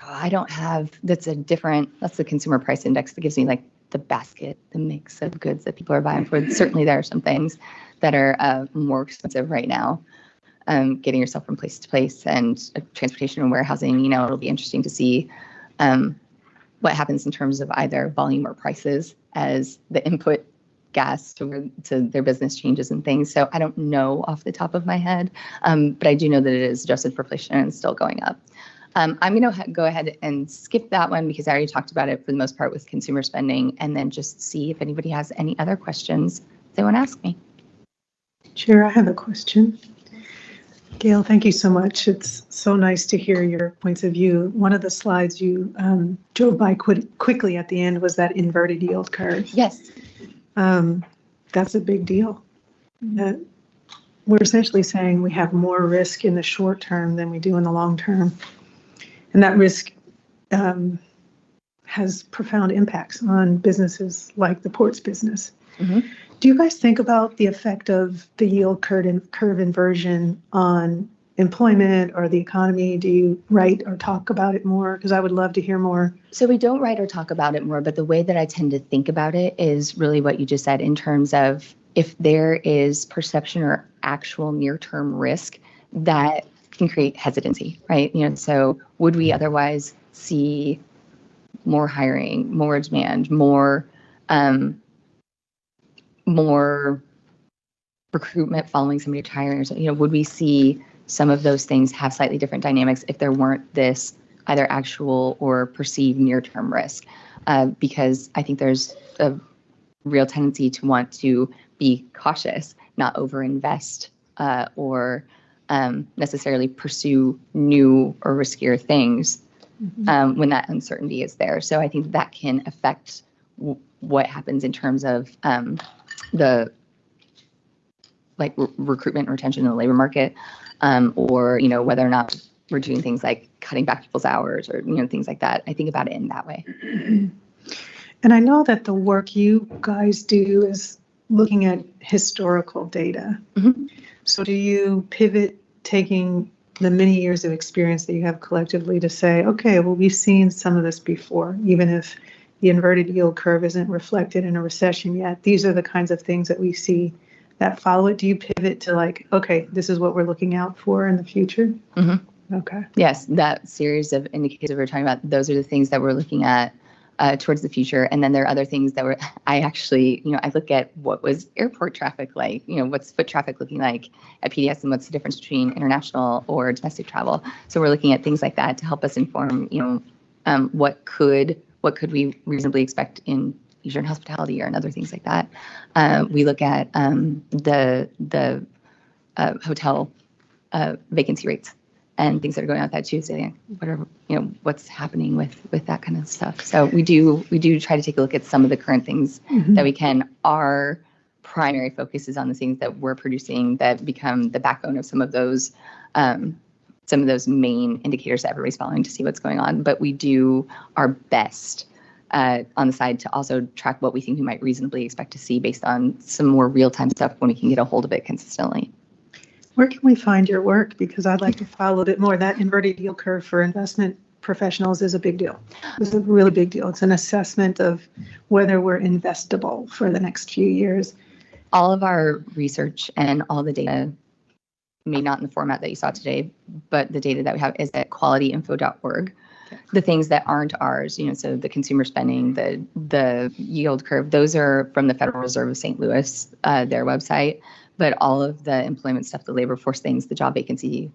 I don't have, that's the consumer price index that gives me like the basket, the mix of goods that people are buying for. Certainly there are some things that are more expensive right now. Getting yourself from place to place and transportation and warehousing, it'll be interesting to see what happens in terms of either volume or prices as the input gas to their business changes and things. So I don't know off the top of my head, but I do know that it is adjusted for inflation and still going up. I'm going to go ahead and skip that one because I already talked about it for the most part with consumer spending, and then just see if anybody has any other questions they want to ask me. Chair, I have a question. Gail, thank you so much. It's so nice to hear your points of view. One of the slides you drove by quickly at the end was that inverted yield curve. Yes. That's a big deal. We're essentially saying we have more risk in the short term than we do in the long term. And that risk has profound impacts on businesses like the ports business. Mm-hmm. Do you guys think about the effect of the yield curve inversion on employment or the economy? Do you write or talk about it more? Because I would love to hear more. So we don't write or talk about it more, but the way that I tend to think about it is really what you just said in terms of if there is perception or actual near-term risk that can create hesitancy, right? So would we otherwise see more hiring, more demand, more recruitment following somebody retiring? Would we see some of those things have slightly different dynamics if there weren't this either actual or perceived near-term risk? Because I think there's a real tendency to want to be cautious, not overinvest or necessarily pursue new or riskier things when that uncertainty is there. So I think that can affect what happens in terms of the recruitment and retention in the labor market, or whether or not we're doing things like cutting back people's hours or things like that. I think about it in that way. And I know that the work you guys do is looking at historical data. Mhm. So do you pivot taking the many years of experience that you have collectively to say, okay, well, we've seen some of this before, even if the inverted yield curve isn't reflected in a recession yet. These are the kinds of things that we see that follow it. Do you pivot to okay, this is what we're looking out for in the future? Mm-hmm. Okay. Yes, that series of indicators we're talking about, those are the things that we're looking at towards the future. And then there are other things that I look at what was airport traffic like, what's foot traffic looking like at PDS and what's the difference between international or domestic travel. So we're looking at things like that to help us inform, what could we reasonably expect in leisure and hospitality or and other things like that. We look at the hotel vacancy rates and things that are going on with that too. So what's happening with that kind of stuff. So we do try to take a look at some of the current things that we can. Our primary focus is on the things that we're producing that become the backbone of some of those main indicators that everybody's following to see what's going on. But we do our best on the side to also track what we think we might reasonably expect to see based on some more real-time stuff when we can get a hold of it consistently. Where can we find your work? Because I'd like to follow a bit more. That inverted yield curve for investment professionals is a big deal. It's a really big deal. It's an assessment of whether we're investable for the next few years. All of our research and all the data, maybe not in the format that you saw today, but the data that we have is at qualityinfo.org. The things that aren't ours, so the consumer spending, the yield curve, those are from the Federal Reserve of St. Louis, their website. But all of the employment stuff, the labor force things, the job vacancy,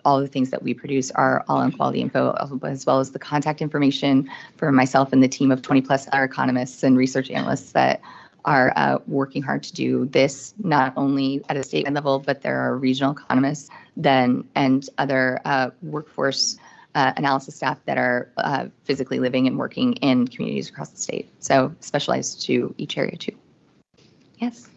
all the things that we produce are all on Quality Info, as well as the contact information for myself and the team of 20 plus other economists and research analysts that are working hard to do this, not only at a state level, but there are regional economists and other workforce analysis staff that are physically living and working in communities across the state. So specialized to each area too. Yes.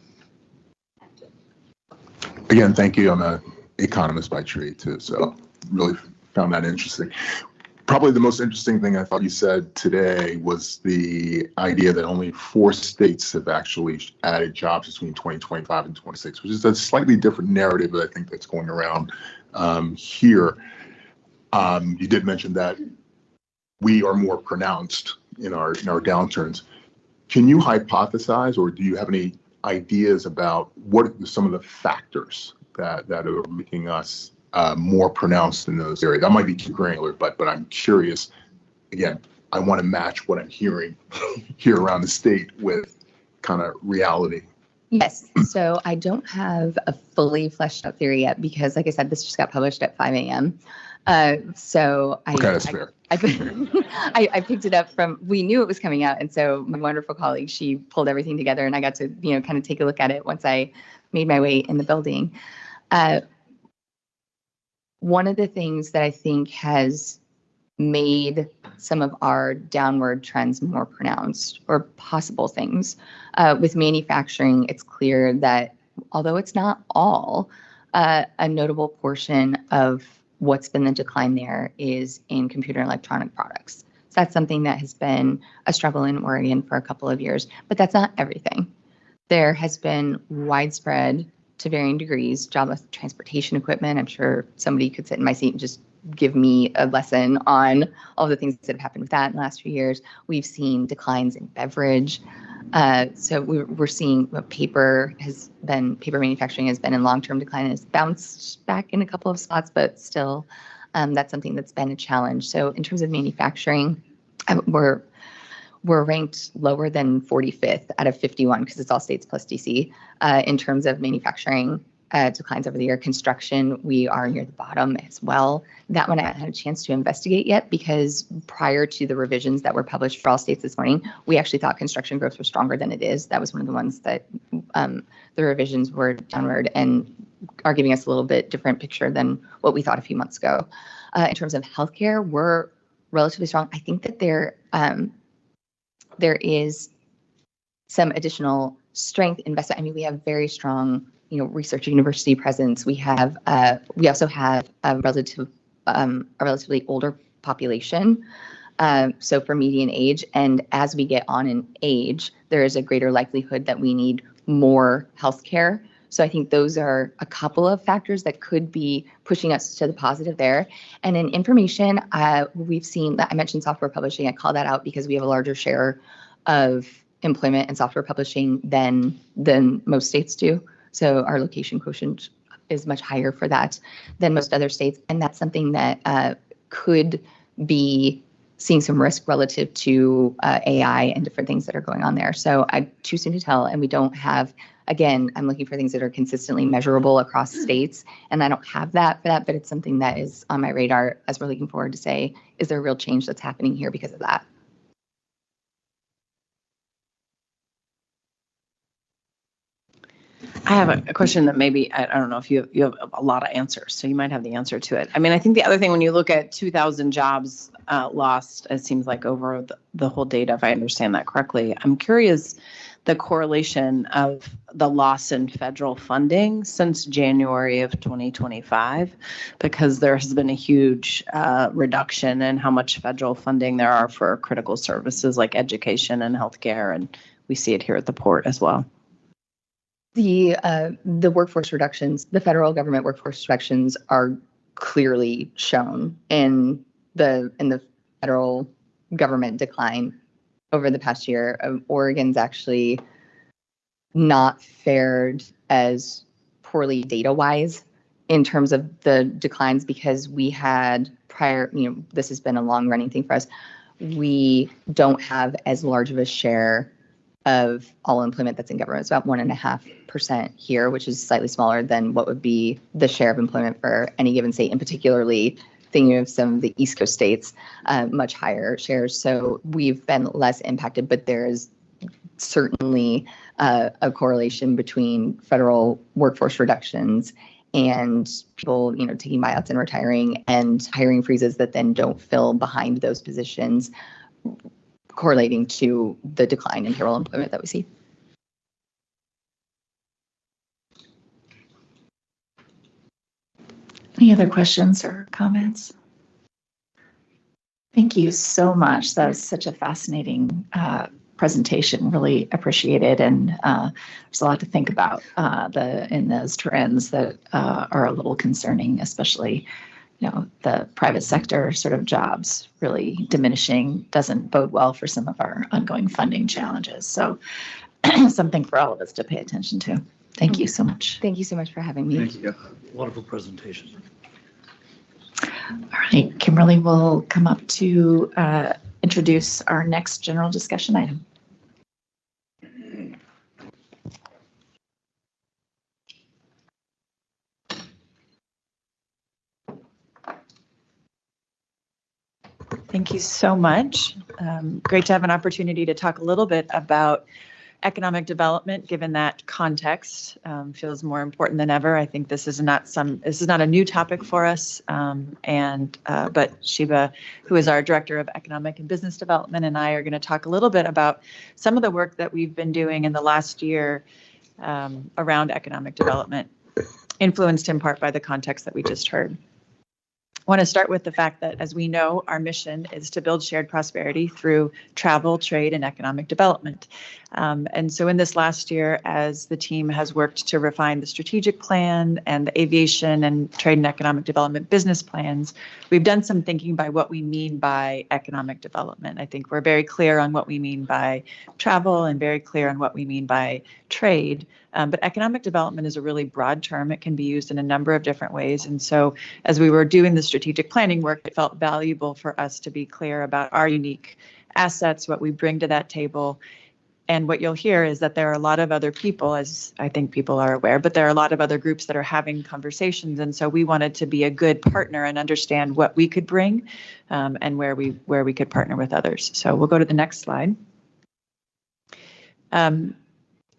Again, thank you. I'm an economist by trade too, so really found that interesting. Probably the most interesting thing I thought you said today was the idea that only 4 states have actually added jobs between 2025 and 26, which is a slightly different narrative that I think that's going around here. You did mention that we are more pronounced in our downturns. Can you hypothesize, or do you have any ideas about what are some of the factors that are making us more pronounced in those areas? That might be too granular, but I'm curious. Again, I want to match what I'm hearing here around the state with kind of reality. Yes. So I don't have a fully fleshed out theory yet because, like I said, this just got published at 5 a.m. So that's fair. I picked it up we knew it was coming out. And so my wonderful colleague, she pulled everything together and I got to, kind of take a look at it once I made my way in the building. One of the things that I think has made some of our downward trends more pronounced, or possible things, with manufacturing, it's clear that although it's not all, a notable portion of what's been the decline there is in computer and electronic products. So that's something that has been a struggle in Oregon for a couple of years, but that's not everything. There has been widespread, to varying degrees, jobless transportation equipment. I'm sure somebody could sit in my seat and just give me a lesson on all the things that have happened with that in the last few years. We've seen declines in beverage. So we're seeing paper manufacturing has been in long-term decline and has bounced back in a couple of spots, but still that's something that's been a challenge. So in terms of manufacturing, we're ranked lower than 45th out of 51 because it's all states plus DC in terms of manufacturing declines over the year. Construction, we are near the bottom as well. That one I haven't had a chance to investigate yet because prior to the revisions that were published for all states this morning, we actually thought construction growth was stronger than it is. That was one of the ones that the revisions were downward and are giving us a little bit different picture than what we thought a few months ago. In terms of healthcare, we're relatively strong. I think that there is some additional strength investment. I mean, we have very strong, research university presence. We also have a relatively older population. So for median age, and as we get on in age, there is a greater likelihood that we need more healthcare. So I think those are a couple of factors that could be pushing us to the positive there. And in information, we've seen that I mentioned software publishing. I call that out because we have a larger share of employment and software publishing than most states do. So our location quotient is much higher for that than most other states. And that's something that could be seeing some risk relative to AI and different things that are going on there. So I'm too soon to tell. And we don't have, again, I'm looking for things that are consistently measurable across states. And I don't have that for that, but it's something that is on my radar as we're looking forward to say, is there a real change that's happening here because of that? I have a question that maybe, I don't know if you have a lot of answers, so you might have the answer to it. I mean, I think the other thing, when you look at 2,000 jobs lost, it seems like over the whole data, if I understand that correctly, I'm curious the correlation of the loss in federal funding since January of 2025, because there has been a huge reduction in how much federal funding there are for critical services like education and healthcare, and we see it here at the port as well. The workforce reductions, the federal government workforce reductions are clearly shown in the federal government decline over the past year. Oregon's actually not fared as poorly data-wise in terms of the declines because we had prior, this has been a long-running thing for us. We don't have as large of a share of all employment that's in government. It's about 1.5% here, which is slightly smaller than what would be the share of employment for any given state, and particularly thinking of some of the East Coast states, much higher shares. So we've been less impacted, but there is certainly a correlation between federal workforce reductions and people, taking buyouts and retiring, and hiring freezes that then don't fill behind those positions, correlating to the decline in payroll employment that we see. Any other questions or comments? Thank you so much. That was such a fascinating presentation. Really appreciate it. And there's a lot to think about in those trends that are a little concerning, especially the private sector sort of jobs really diminishing doesn't bode well for some of our ongoing funding challenges. So something for all of us to pay attention to. Thank you so much. Thank you so much for having me. Thank you. Wonderful presentation. All right, Kimberly will come up to introduce our next general discussion item. Thank you so much. Great to have an opportunity to talk a little bit about economic development, given that context feels more important than ever. I think this is not a new topic for us, but Shiva, who is our Director of Economic and Business Development, and I are going to talk a little bit about some of the work that we've been doing in the last year around economic development, influenced in part by the context that we just heard. want to start with the fact that, as we know, our mission is to build shared prosperity through travel, trade, and economic development. And so in this last year, as the team has worked to refine the strategic plan and the aviation and trade and economic development business plans, we've done some thinking by what we mean by economic development. I think we're very clear on what we mean by travel and very clear on what we mean by trade. But economic development is a really broad term. It can be used in a number of different ways. And so as we were doing the strategic planning work, it felt valuable for us to be clear about our unique assets, what we bring to that table. And what you'll hear is that there are a lot of other people, as I think people are aware, but there are a lot of other groups that are having conversations. And so we wanted to be a good partner and understand what we could bring and where we could partner with others. So we'll go to the next slide.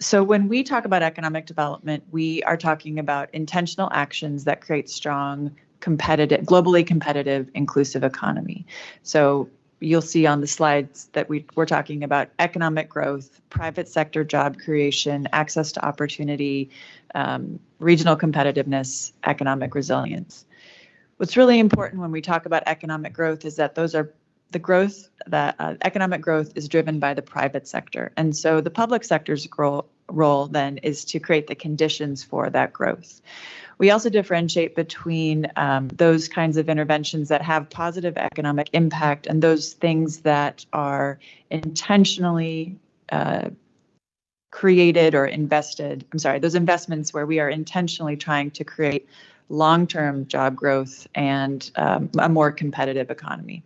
So when we talk about economic development, we are talking about intentional actions that create strong, competitive, globally competitive, inclusive economy. So you'll see on the slides that we're talking about economic growth, private sector job creation, access to opportunity, regional competitiveness, economic resilience. What's really important when we talk about economic growth is that those are the growth, that economic growth is driven by the private sector. And so the public sector's role then is to create the conditions for that growth. We also differentiate between those kinds of interventions that have positive economic impact and those things that are intentionally created or invested. Those investments where we are intentionally trying to create long-term job growth and a more competitive economy.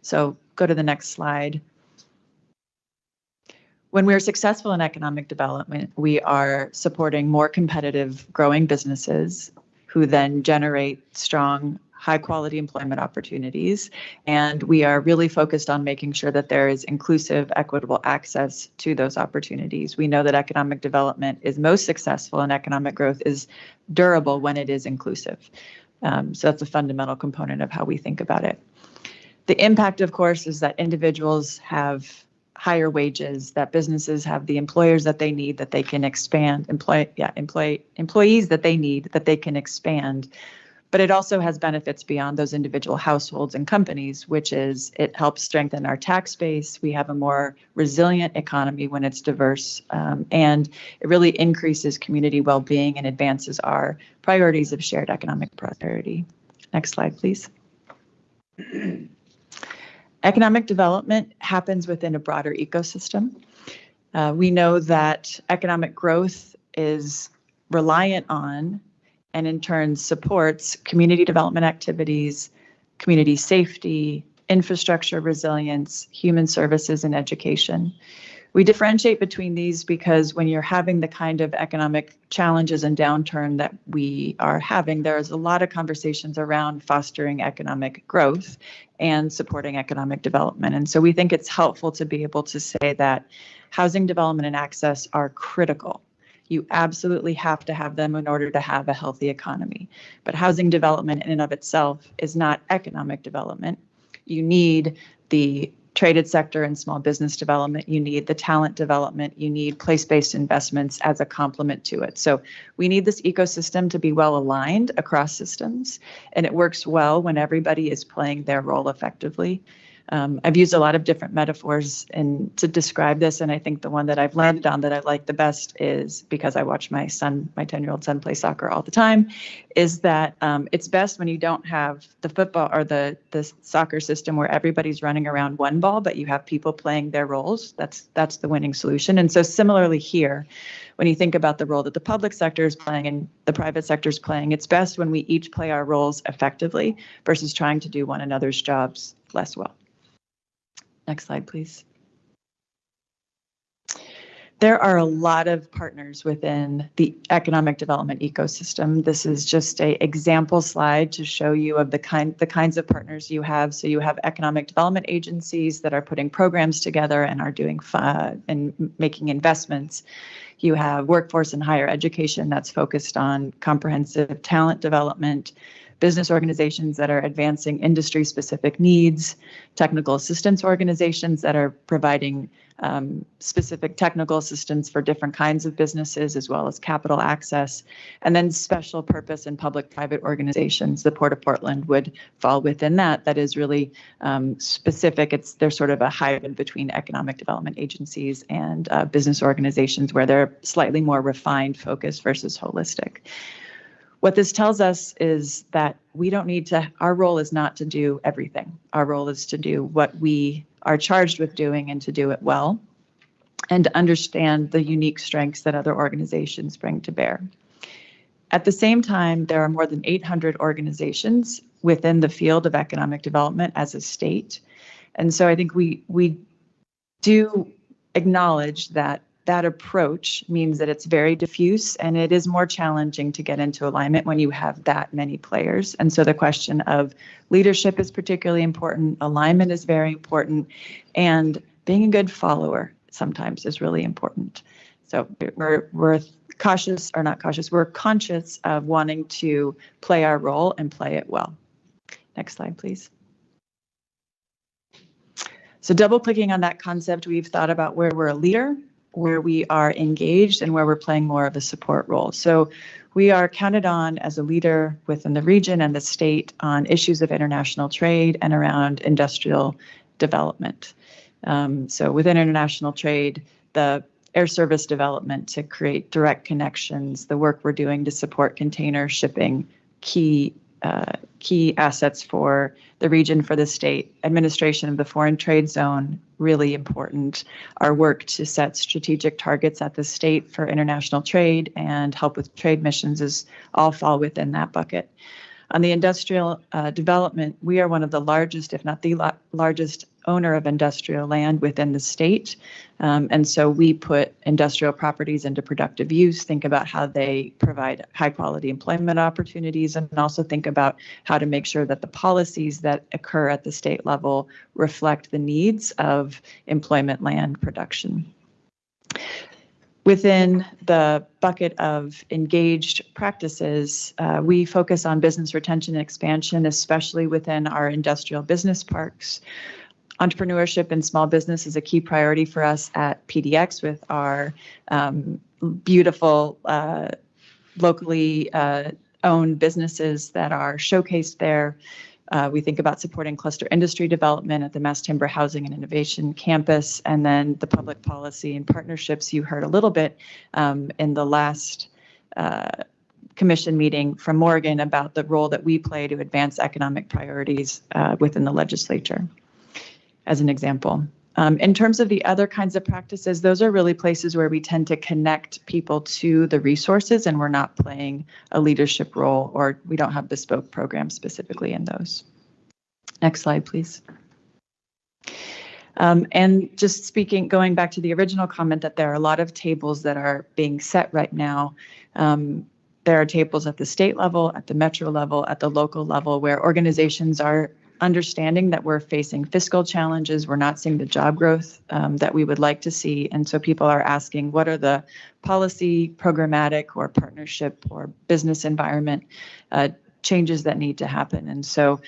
So go to the next slide. When we're successful in economic development, we are supporting more competitive, growing businesses who then generate strong, high-quality employment opportunities. And we are really focused on making sure that there is inclusive, equitable access to those opportunities. We know that economic development is most successful and economic growth is durable when it is inclusive. So that's a fundamental component of how we think about it. The impact, of course, is that individuals have higher wages, that businesses have the employers that they need, that they can expand, employees that they need, that they can expand. But it also has benefits beyond those individual households and companies, which is it helps strengthen our tax base. We have a more resilient economy when it's diverse, and it really increases community well-being and advances our priorities of shared economic prosperity. Next slide, please. Economic development happens within a broader ecosystem. We know that economic growth is reliant on and in turn supports community development activities, community safety, infrastructure resilience, human services, and education. We differentiate between these because when you're having the kind of economic challenges and downturn that we are having, there's a lot of conversations around fostering economic growth and supporting economic development. And so we think it's helpful to be able to say that housing development and access are critical. You absolutely have to have them in order to have a healthy economy. But housing development in and of itself is not economic development. You need the traded sector and small business development. You need the talent development. You need place-based investments as a complement to it. So we need this ecosystem to be well aligned across systems, and it works well when everybody is playing their role effectively. I've used a lot of different metaphors to describe this, and I think the one that I've landed on that I like the best is, because I watch my 10-year-old son play soccer all the time, is that it's best when you don't have the football or the soccer system where everybody's running around one ball, but you have people playing their roles. That's the winning solution. And so similarly here, when you think about the role that the public sector is playing and the private sector is playing, it's best when we each play our roles effectively versus trying to do one another's jobs less well. Next slide, please. There are a lot of partners within the economic development ecosystem. This is just an example slide to show you of the kinds of partners you have. So you have economic development agencies that are putting programs together and are doing and making investments. You have workforce and higher education that's focused on comprehensive talent development, business organizations that are advancing industry-specific needs, technical assistance organizations that are providing specific technical assistance for different kinds of businesses, as well as capital access, and then special purpose and public-private organizations. The Port of Portland would fall within that. That is really specific. They're sort of a hybrid between economic development agencies and business organizations, where they're slightly more refined focus versus holistic. What this tells us is that we don't need to, our role is not to do everything. Our role is to do what we are charged with doing and to do it well, and to understand the unique strengths that other organizations bring to bear. At the same time, there are more than 800 organizations within the field of economic development as a state. And so I think we do acknowledge that that approach means that it's very diffuse, and it is more challenging to get into alignment when you have that many players. And so the question of leadership is particularly important, alignment is very important, and being a good follower sometimes is really important. So we're cautious, or not cautious, we're conscious of wanting to play our role and play it well. Next slide, please. So double clicking on that concept, we've thought about where we're a leader, where we are engaged, and where we're playing more of a support role. So we are counted on as a leader within the region and the state on issues of international trade and around industrial development. So within international trade, the air service development to create direct connections, the work we're doing to support container shipping, key assets for the region, for the state, administration of the foreign trade zone, really important. Our work to set strategic targets at the state for international trade and help with trade missions is all fall within that bucket. On the industrial development, we are one of the largest, if not the largest owner of industrial land within the state. And so we put industrial properties into productive use, think about how they provide high quality employment opportunities, and also think about how to make sure that the policies that occur at the state level reflect the needs of employment land production. Within the bucket of engaged practices, we focus on business retention and expansion, especially within our industrial business parks. Entrepreneurship and small business is a key priority for us at PDX with our beautiful locally owned businesses that are showcased there. We think about supporting cluster industry development at the Mass Timber Housing and Innovation Campus, and then the public policy and partnerships you heard a little bit in the last commission meeting from Morgan about the role that we play to advance economic priorities within the legislature, as an example. In terms of the other kinds of practices, those are really places where we tend to connect people to the resources, and we're not playing a leadership role, or we don't have bespoke programs specifically in those. Next slide, please. And just speaking, going back to the original comment that there are a lot of tables that are being set right now. There are tables at the state level, at the metro level, at the local level, where organizations are understanding that we're facing fiscal challenges. We're not seeing the job growth that we would like to see. And so people are asking, what are the policy, programmatic, or partnership or business environment changes that need to happen? And so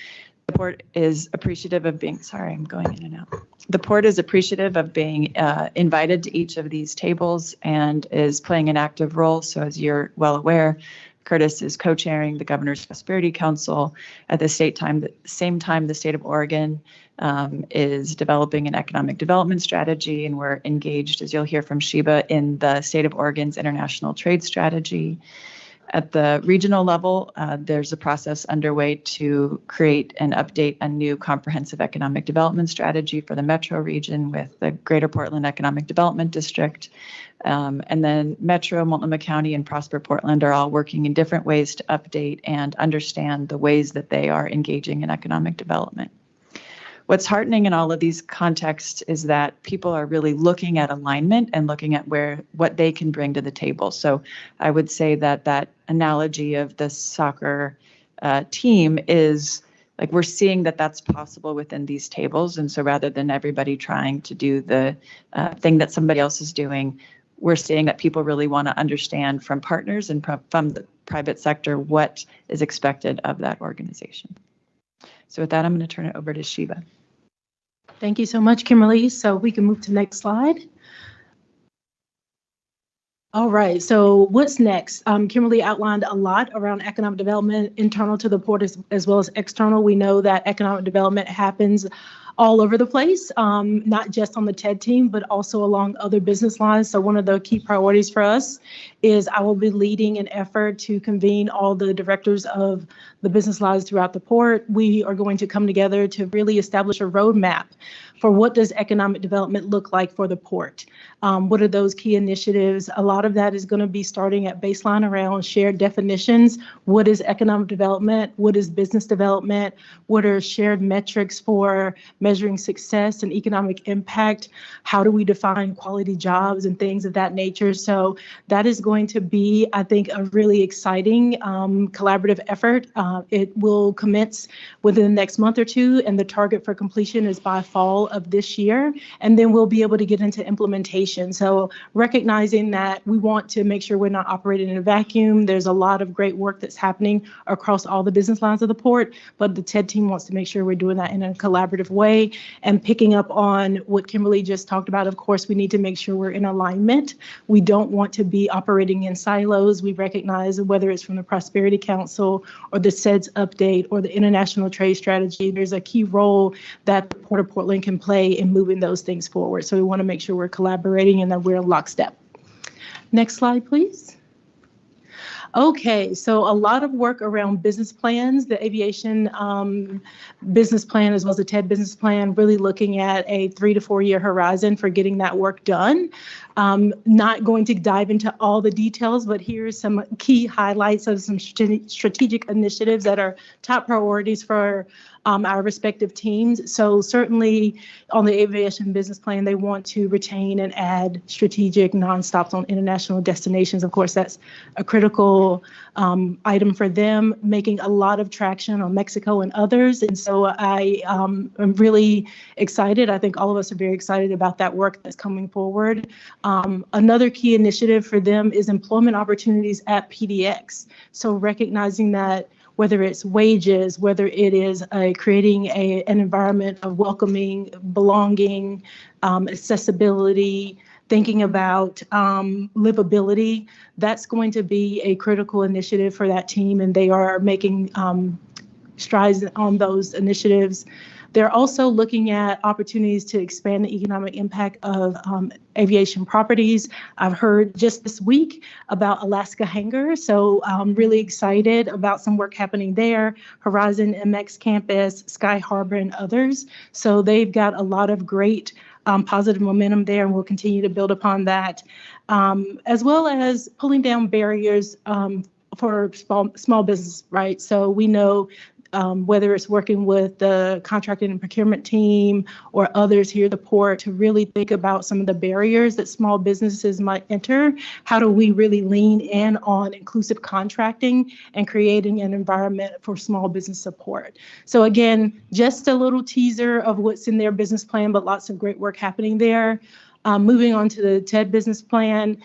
the Port is appreciative of being, sorry, I'm going in and out. The Port is appreciative of being invited to each of these tables and is playing an active role. So as you're well aware, Curtis is co-chairing the Governor's Prosperity Council. At the same time, the state of Oregon is developing an economic development strategy, and we're engaged, as you'll hear from Sheba, in the state of Oregon's international trade strategy. At the regional level, there's a process underway to create and update a new comprehensive economic development strategy for the metro region with the Greater Portland Economic Development District. And then Metro, Multnomah County, and Prosper Portland are all working in different ways to update and understand the ways that they are engaging in economic development. What's heartening in all of these contexts is that people are really looking at alignment and looking at what they can bring to the table. So I would say that that analogy of the soccer team is like we're seeing that that's possible within these tables. And so rather than everybody trying to do the thing that somebody else is doing, we're seeing that people really want to understand from partners and from private sector, what is expected of that organization. So with that, I'm going to turn it over to Shiva. Thank you so much, Kimberly. So we can move to next slide. All right, so what's next? Kimberly outlined a lot around economic development, internal to the port as well as external. We know that economic development happens all over the place, not just on the TED team, but also along other business lines. So one of the key priorities for us is I will be leading an effort to convene all the directors of the business lines throughout the port. We are going to come together to really establish a roadmap for what does economic development look like for the port. What are those key initiatives? A lot of that is going to be starting at baseline around shared definitions. What is economic development? What is business development? What are shared metrics for measuring success and economic impact? How do we define quality jobs and things of that nature? So that is going to be, I think, a really exciting collaborative effort. It will commence within the next month or two, and the target for completion is by fall of this year, and then we'll be able to get into implementation. So recognizing that we want to make sure we're not operating in a vacuum, there's a lot of great work that's happening across all the business lines of the port, but the TED team wants to make sure we're doing that in a collaborative way. And picking up on what Kimberly just talked about, of course, we need to make sure we're in alignment. We don't want to be operating in silos. We recognize whether it's from the Prosperity Council or the SEDS update or the International Trade Strategy, there's a key role that the Port of Portland can play in moving those things forward. So we want to make sure we're collaborating and that we're in lockstep. Next slide, please. Okay, so a lot of work around business plans, the aviation business plan as well as the TED business plan, really looking at a 3 to 4 year horizon for getting that work done. Not going to dive into all the details, but here's some key highlights of some strategic initiatives that are top priorities for our respective teams. So certainly on the aviation business plan, they want to retain and add strategic nonstops on international destinations. Of course, that's a critical item for them, making a lot of traction on Mexico and others. And so I am really excited. I think all of us are very excited about that work that's coming forward. Another key initiative for them is employment opportunities at PDX. So recognizing that whether it's wages, whether it is creating an environment of welcoming, belonging, accessibility, thinking about livability, that's going to be a critical initiative for that team, and they are making strides on those initiatives. They're also looking at opportunities to expand the economic impact of aviation properties. I've heard just this week about Alaska Hangar, so I'm really excited about some work happening there, Horizon MX Campus, Sky Harbor, and others. So they've got a lot of great positive momentum there, and we'll continue to build upon that, as well as pulling down barriers for small business, right? So we know whether it's working with the contracting and procurement team or others here at the port to really think about some of the barriers that small businesses might enter. How do we really lean in on inclusive contracting and creating an environment for small business support? So again, just a little teaser of what's in their business plan, but lots of great work happening there. Moving on to the TED business plan,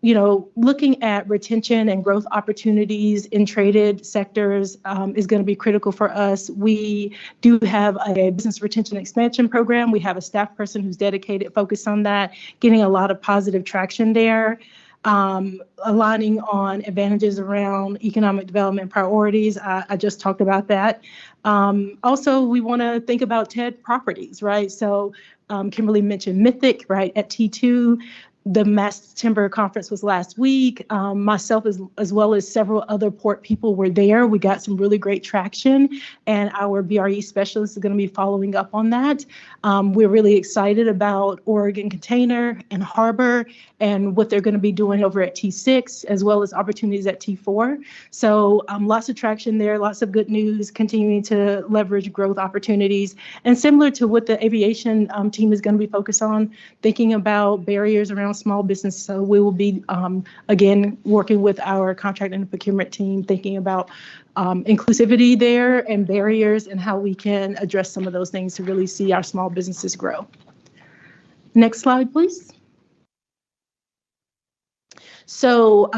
you know, looking at retention and growth opportunities in traded sectors is going to be critical for us. We do have a business retention expansion program. We have a staff person who's dedicated, focused on that, getting a lot of positive traction there. Aligning on advantages around economic development priorities. I just talked about that. Also, we want to think about TED properties, right? So Kimberly mentioned Mythic, right, at T2. The Mass Timber Conference was last week. Myself as well as several other port people were there. We got some really great traction, and our BRE specialist is going to be following up on that. We're really excited about Oregon Container and Harbor and what they're going to be doing over at T6, as well as opportunities at T4. So lots of traction there, lots of good news, continuing to leverage growth opportunities. And similar to what the aviation team is going to be focused on, thinking about barriers around small business. So we will be, again, working with our contract and procurement team, thinking about inclusivity there and barriers and how we can address some of those things to really see our small businesses grow. Next slide, please. So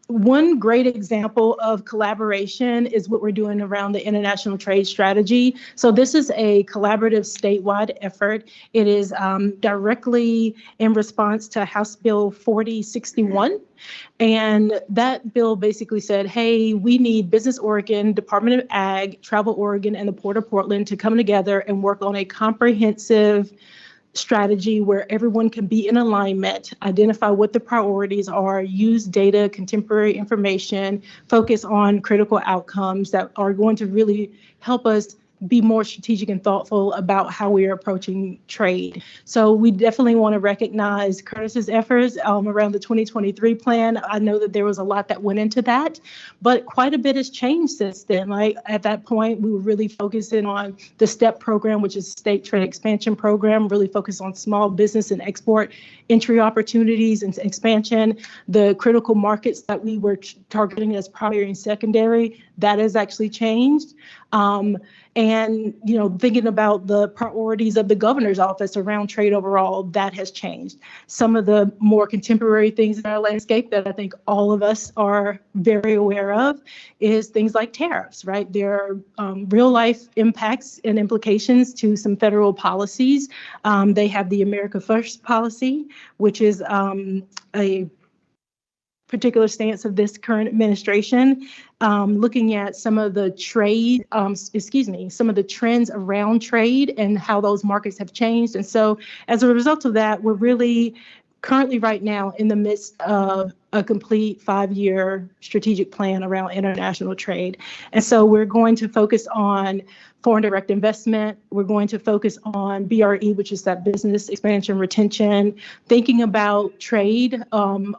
one great example of collaboration is what we're doing around the international trade strategy. So this is a collaborative statewide effort. It is directly in response to House Bill 4061. And that bill basically said, hey, we need Business Oregon, Department of Ag, Travel Oregon, and the Port of Portland to come together and work on a comprehensive strategy where everyone can be in alignment, identify what the priorities are, use data, contemporary information, focus on critical outcomes that are going to really help us be more strategic and thoughtful about how we are approaching trade. So we definitely want to recognize Curtis's efforts around the 2023 plan. I know that there was a lot that went into that, but quite a bit has changed since then. Like at that point, we were really focusing on the STEP program, which is State Trade Expansion Program, really focused on small business and export entry opportunities and expansion. The critical markets that we were targeting as primary and secondary, that has actually changed. And, you know, thinking about the priorities of the governor's office around trade overall, that has changed. Some of the more contemporary things in our landscape that I think all of us are very aware of is things like tariffs, right? There are real life impacts and implications to some federal policies. They have the America First policy, which is a particular stance of this current administration, looking at some of the trade, some of the trends around trade and how those markets have changed. And so as a result of that, we're really currently right now in the midst of a complete 5-year strategic plan around international trade. And so we're going to focus on foreign direct investment. We're going to focus on BRE, which is that business expansion retention, thinking about trade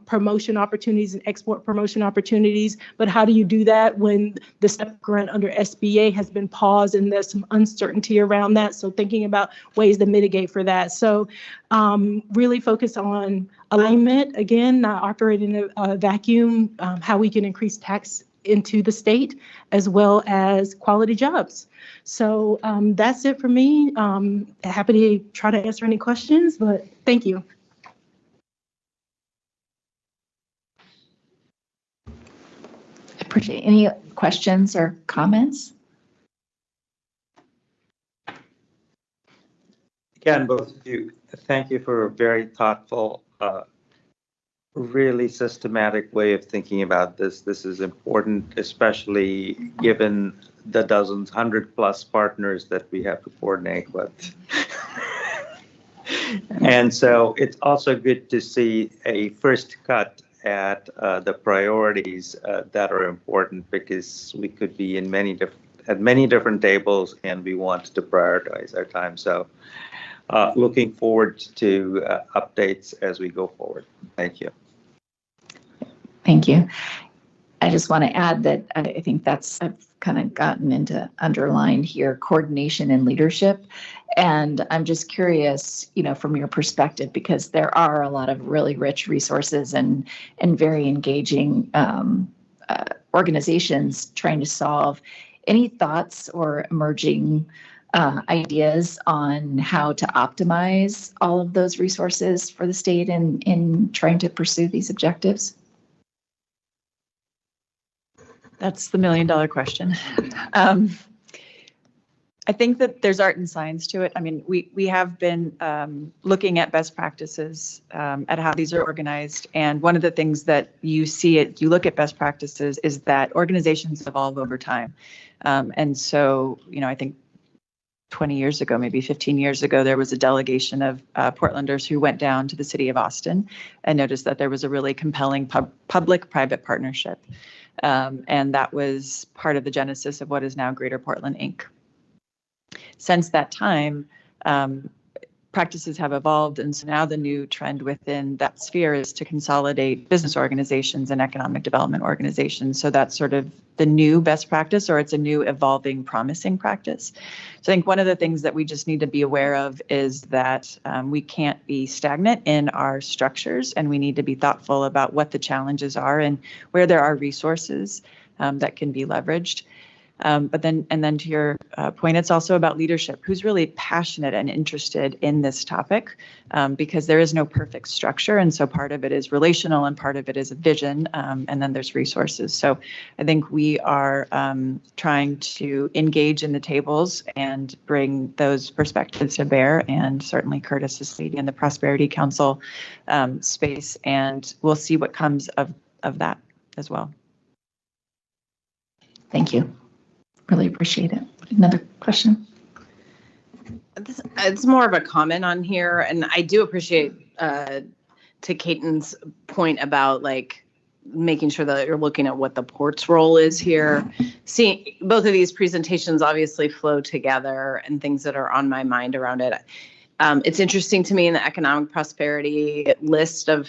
promotion opportunities and export promotion opportunities. But how do you do that when the STEP grant under SBA has been paused and there's some uncertainty around that? So thinking about ways to mitigate for that. So really focus on alignment, again, not operating in a vacuum, how we can increase tax into the state, as well as quality jobs. So that's it for me. Happy to try to answer any questions, but thank you. Appreciate any questions or comments? Again, both of you, thank you for a very thoughtful, really systematic way of thinking about this. This is important, especially given the dozens, 100+ partners that we have to coordinate with. And so it's also good to see a first cut at the priorities that are important, because we could be in at many different tables and we want to prioritize our time. So looking forward to updates as we go forward. Thank you. Thank you. I just want to add that I think I've kind of gotten into underlined here, coordination and leadership. And I'm just curious, from your perspective, because there are a lot of really rich resources and very engaging organizations trying to solve. Any thoughts or emerging ideas on how to optimize all of those resources for the state in trying to pursue these objectives? That's the $1 million question. I think that there's art and science to it. I mean, we have been looking at best practices at how these are organized. And one of the things that you look at best practices is that organizations evolve over time. And so, I think 20 years ago, maybe 15 years ago, there was a delegation of Portlanders who went down to the city of Austin and noticed that there was a really compelling public-private partnership. And that was part of the genesis of what is now Greater Portland, Inc. Since that time, practices have evolved, and so now the new trend within that sphere is to consolidate business organizations and economic development organizations. So that's sort of the new best practice, or it's a new evolving, promising practice. So I think one of the things that we just need to be aware of is that we can't be stagnant in our structures, and we need to be thoughtful about what the challenges are and where there are resources that can be leveraged. But then to your point, it's also about leadership. Who's really passionate and interested in this topic? Because there is no perfect structure, and so part of it is relational, and part of it is a vision, and then there's resources. So I think we are trying to engage in the tables and bring those perspectives to bear. And certainly Curtis is leading in the Prosperity Council space, and we'll see what comes of that as well. Thank you. Really appreciate it. Another question? It's more of a comment on here, and I do appreciate to Caton's point about like making sure that you're looking at what the port's role is here. Seeing both of these presentations obviously flow together and things that are on my mind around it. It's interesting to me in the economic prosperity list of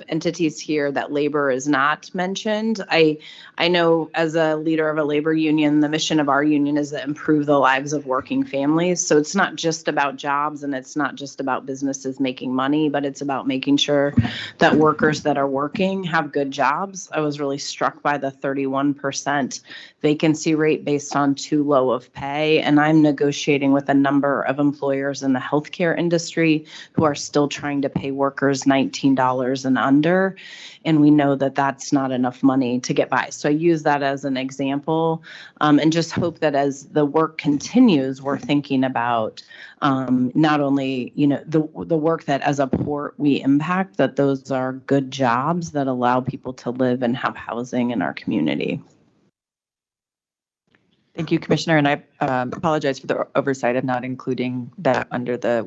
entities here that labor is not mentioned. I know as a leader of a labor union, the mission of our union is to improve the lives of working families. So it's not just about jobs, and it's not just about businesses making money, but it's about making sure that workers that are working have good jobs. I was really struck by the 31% vacancy rate based on too low of pay. And I'm negotiating with a number of employers in the healthcare industry who are still trying to pay workers $19 and under. And we know that that's not enough money to get by. So I use that as an example, and just hope that as the work continues, we're thinking about not only, the work that as a port we impact, that those are good jobs that allow people to live and have housing in our community. Thank you, Commissioner, and I apologize for the oversight of not including that under the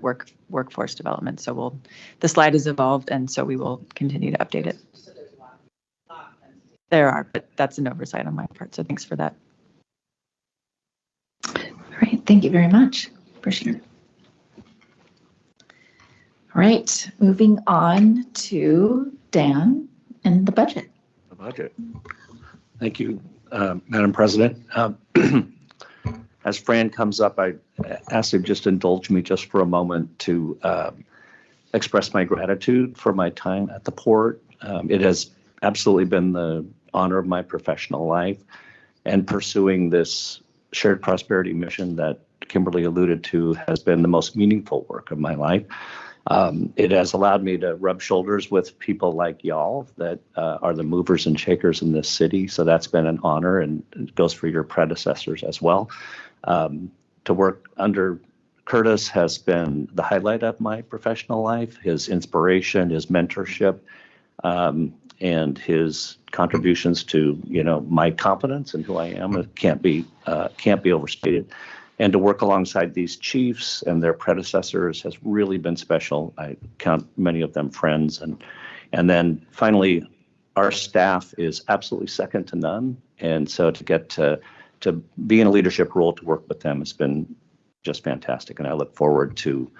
workforce development. So the slide has evolved, and so we will continue to update it. There are, but that's an oversight on my part, so thanks for that. All right, thank you very much. Appreciate it. All right, moving on to Dan and the budget. The budget. Thank you, Madam President. As Fran comes up, I ask him just indulge me just for a moment to express my gratitude for my time at the port. It has absolutely been the honor of my professional life, and pursuing this shared prosperity mission that Kimberly alluded to has been the most meaningful work of my life. It has allowed me to rub shoulders with people like y'all that are the movers and shakers in this city. So that's been an honor, and it goes for your predecessors as well. To work under Curtis has been the highlight of my professional life. His inspiration, his mentorship, and his contributions to my confidence in who I am can't be overstated. And to work alongside these chiefs and their predecessors has really been special. I count many of them friends. And then finally, our staff is absolutely second to none. And so to get to be in a leadership role, to work with them has been just fantastic. And I look forward to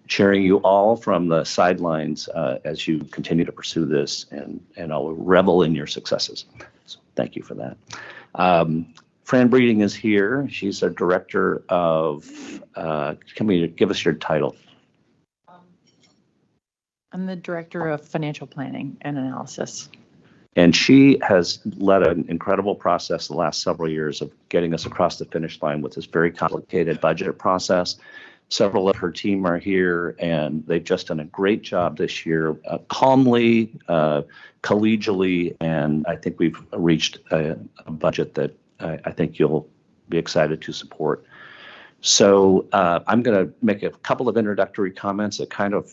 cheering you all from the sidelines as you continue to pursue this, and I'll revel in your successes. So thank you for that. Fran Breeding is here. She's a director of, can we give us your title? I'm the director of financial planning and analysis. And she has led an incredible process the last several years of getting us across the finish line with this very complicated budget process. Several of her team are here, and they've just done a great job this year, calmly, collegially, and I think we've reached a budget that I think you'll be excited to support. So I'm going to make a couple of introductory comments that kind of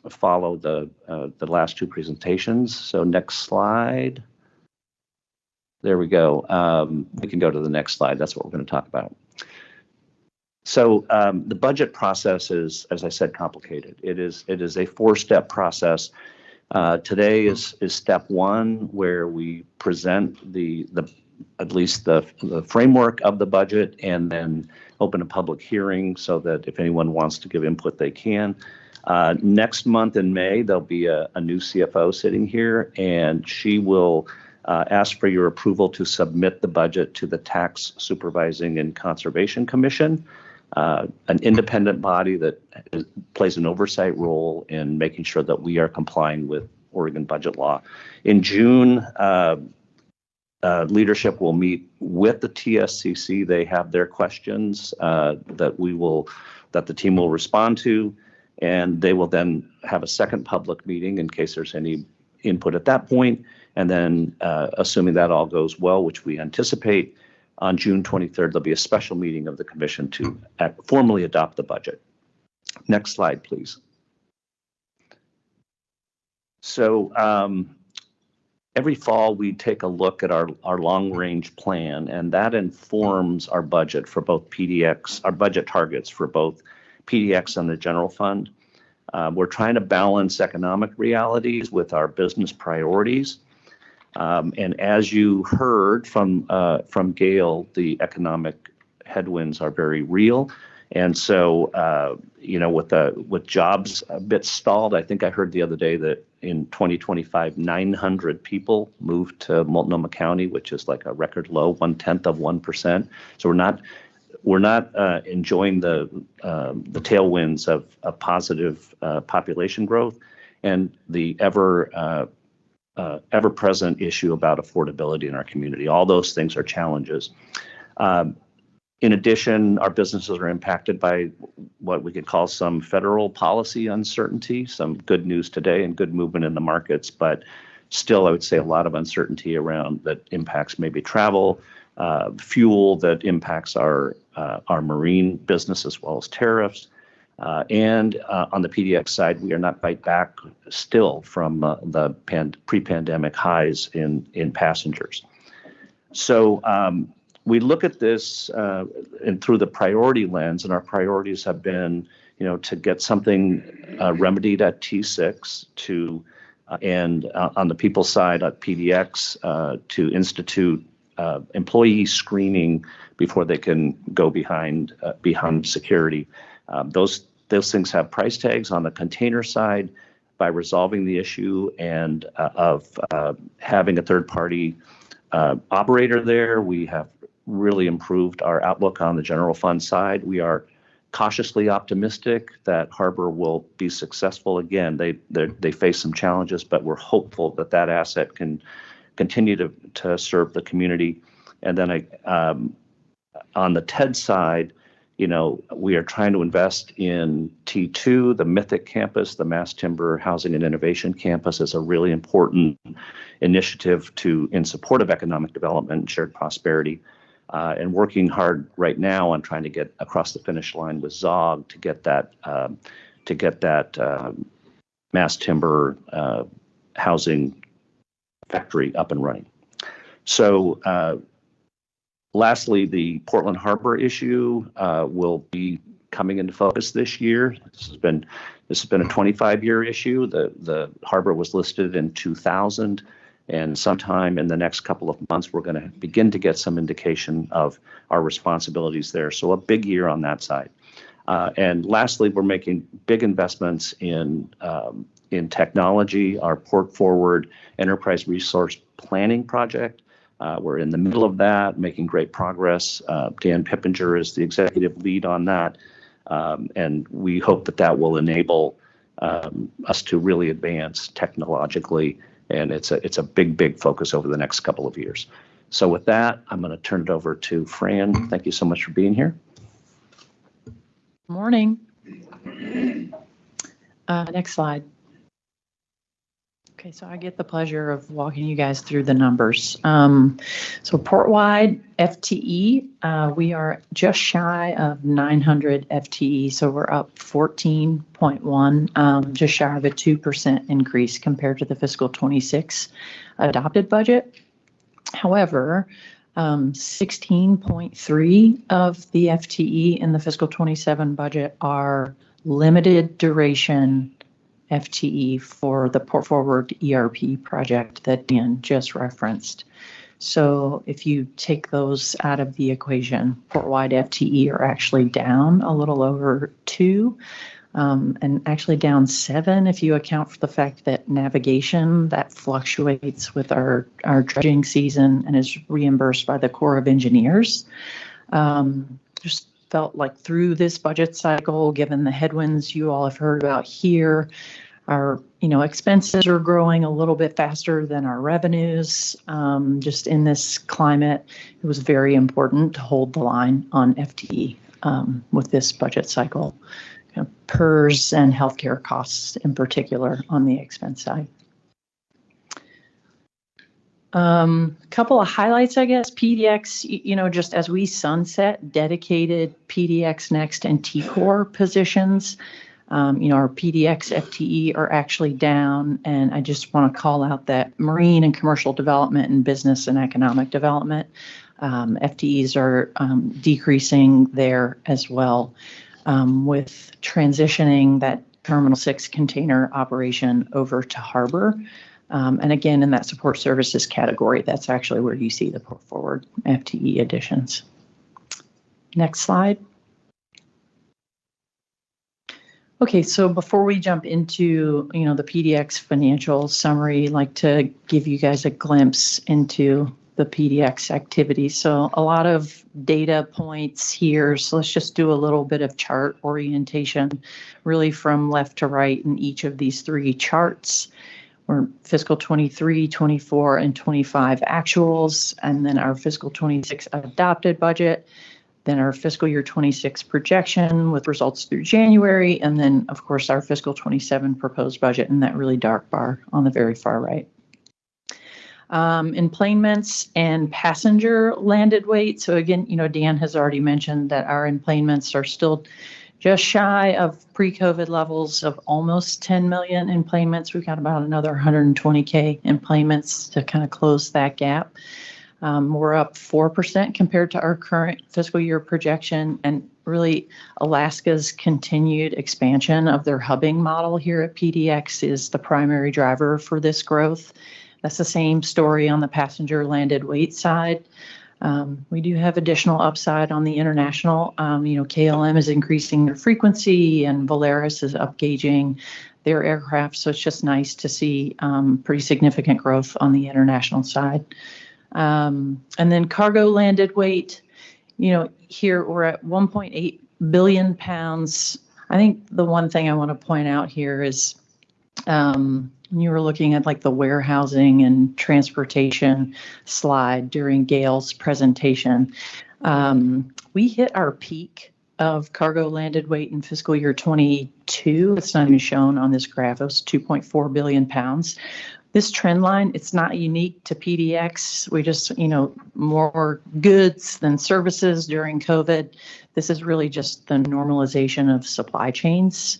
follow the last two presentations. So next slide. There we go. We can go to the next slide. That's what we're going to talk about. So the budget process is, as I said, complicated. It is a four-step process. Today is step one, where we present at least the framework of the budget, and then open a public hearing so that if anyone wants to give input, they can. Next month in May, there'll be a new CFO sitting here, and she will ask for your approval to submit the budget to the Tax Supervising and Conservation Commission, an independent body that plays an oversight role in making sure that we are complying with Oregon budget law. In June, leadership will meet with the TSCC. They have their questions that the team will respond to, and they will then have a second public meeting in case there's any input at that point. And then, assuming that all goes well, which we anticipate, on June 23rd, there'll be a special meeting of the commission to formally adopt the budget. Next slide, please. So every fall, we take a look at our long-range plan, and that informs our budget for both PDX, our budget targets for both PDX and the general fund. We're trying to balance economic realities with our business priorities. And as you heard from Gail, the economic headwinds are very real. And so, with jobs a bit stalled, I think I heard the other day that in 2025, 900 people moved to Multnomah County, which is like a record low, 0.1%. So we're not enjoying the tailwinds of positive population growth and the ever-present issue about affordability in our community. All those things are challenges. In addition, our businesses are impacted by what we could call some federal policy uncertainty, some good news today and good movement in the markets, but still, I would say a lot of uncertainty around that impacts maybe travel, fuel, that impacts our marine business as well as tariffs. And on the PDX side, we are not quite back still from the pre-pandemic highs in passengers. So we look at this and through the priority lens, and our priorities have been, to get something remedied at T6, and on the people side at PDX to institute employee screening before they can go behind security. Those things have price tags. On the container side, by resolving the issue and of having a third-party operator there, we have really improved our outlook on the general fund side. We are cautiously optimistic that Harbor will be successful again. They face some challenges, but we're hopeful that that asset can continue to serve the community. And then on the TED side, we are trying to invest in T2, the Mythic campus, the Mass Timber Housing and Innovation campus is a really important initiative in support of economic development and shared prosperity. And working hard right now on trying to get across the finish line with Zog to get that Mass Timber housing factory up and running. So lastly, the Portland Harbor issue will be coming into focus this year. This has been a 25-year issue. The harbor was listed in 2000. And sometime in the next couple of months, we're going to begin to get some indication of our responsibilities there. So a big year on that side. And lastly, we're making big investments in technology. Our Port Forward Enterprise Resource Planning project. We're in the middle of that, making great progress. Dan Pippinger is the executive lead on that. And we hope that will enable us to really advance technologically. And it's a big focus over the next couple of years. So with that, I'm going to turn it over to Fran. Thank you so much for being here. Morning. Next slide. Okay, so I get the pleasure of walking you guys through the numbers. So port-wide FTE, we are just shy of 900 FTE, so we're up 14.1, just shy of a 2% increase compared to the fiscal 26 adopted budget. However, 16.3 of the FTE in the fiscal 27 budget are limited duration FTE for the Port Forward ERP project that Dan just referenced. So if you take those out of the equation, port-wide FTE are actually down a little over 2, and actually down 7 if you account for the fact that navigation, that fluctuates with our dredging season and is reimbursed by the Corps of Engineers. Just felt like through this budget cycle, given the headwinds you all have heard about here, Our, expenses are growing a little bit faster than our revenues. Just in this climate, it was very important to hold the line on FTE with this budget cycle. PERS and healthcare costs in particular on the expense side. A couple of highlights, I guess. PDX, just as we sunset dedicated PDX Next and TCOR positions, our PDX FTE are actually down. And I just want to call out that marine and commercial development and business and economic development FTEs are decreasing there as well, with transitioning that Terminal 6 container operation over to Harbor. And again, in that support services category, that's actually where you see the forward FTE additions. Next slide. Okay, so before we jump into, the PDX financial summary, I'd like to give you guys a glimpse into the PDX activity. So a lot of data points here. So let's just do a little bit of chart orientation, really from left to right in each of these three charts. We're fiscal 23, 24, and 25 actuals, and then our fiscal 26 adopted budget, then our fiscal year 26 projection with results through January, and then, of course, our fiscal 27 proposed budget in that really dark bar on the very far right. Enplanements and passenger landed weight. So again, Dan has already mentioned that our enplanements are still just shy of pre-COVID levels of almost 10 million enplanements. We've got about another 120K enplanements to kind of close that gap. We're up 4% compared to our current fiscal year projection, and really Alaska's continued expansion of their hubbing model here at PDX is the primary driver for this growth. That's the same story on the passenger landed weight side. We do have additional upside on the international. KLM is increasing their frequency and Volaris is upgauging their aircraft. So it's just nice to see pretty significant growth on the international side. And then cargo landed weight, here we're at 1.8 billion pounds. I think the one thing I want to point out here is when you were looking at like the warehousing and transportation slide during Gail's presentation, we hit our peak of cargo landed weight in fiscal year 22. It's not even shown on this graph. It was 2.4 billion pounds. This trend line, it's not unique to PDX. We just, more goods than services during COVID. This is really just the normalization of supply chains.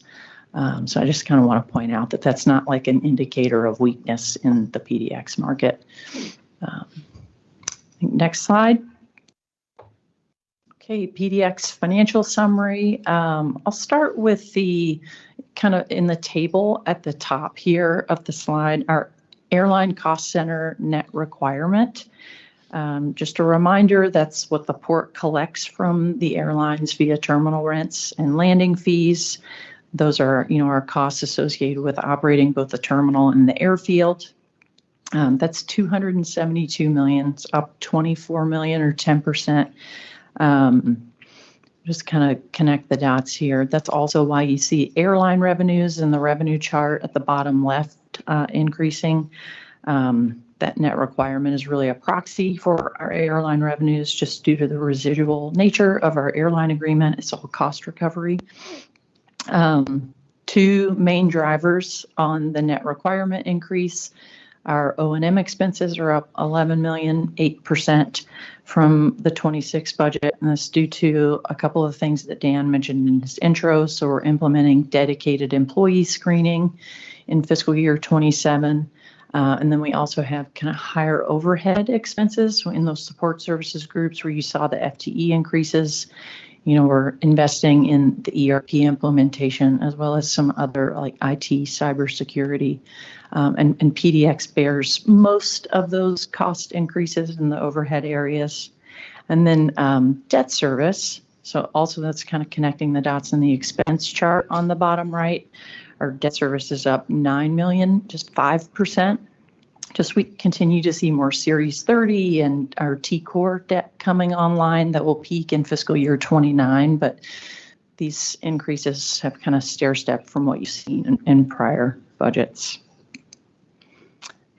So I just kind of want to point out that that's not like an indicator of weakness in the PDX market. Next slide. Okay, PDX financial summary. I'll start with the kind of in the table at the top here of the slide, our airline cost center net requirement. Just a reminder, that's what the port collects from the airlines via terminal rents and landing fees. Those are, our costs associated with operating both the terminal and the airfield. That's $272 million. It's up $24 million or 10%. Just kind of connect the dots here. That's also why you see airline revenues in the revenue chart at the bottom left increasing. That net requirement is really a proxy for our airline revenues just due to the residual nature of our airline agreement. It's all cost recovery. Two main drivers on the net requirement increase. Our O&M expenses are up 11 million, 8% from the 26 budget, and that's due to a couple of things that Dan mentioned in his intro. So we're implementing dedicated employee screening in fiscal year 27. And then we also have kind of higher overhead expenses. So in those support services groups where you saw the FTE increases, we're investing in the ERP implementation as well as some other like IT cybersecurity. And PDX bears most of those cost increases in the overhead areas. And then debt service. So also that's kind of connecting the dots in the expense chart on the bottom right. Our debt service is up 9 million, just 5%. Just we continue to see more Series 30 and our TCOR debt coming online that will peak in fiscal year 29. But these increases have kind of stair-stepped from what you've seen in prior budgets.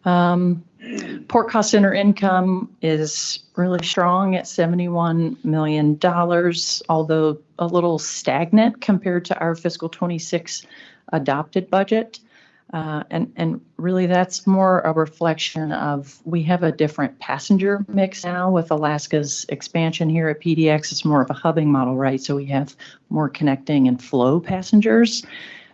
Port cost center income is really strong at $71 million, although a little stagnant compared to our fiscal 26 adopted budget. And really that's more a reflection of, we have a different passenger mix now with Alaska's expansion here at PDX. It's more of a hubbing model, right? So we have more connecting and flow passengers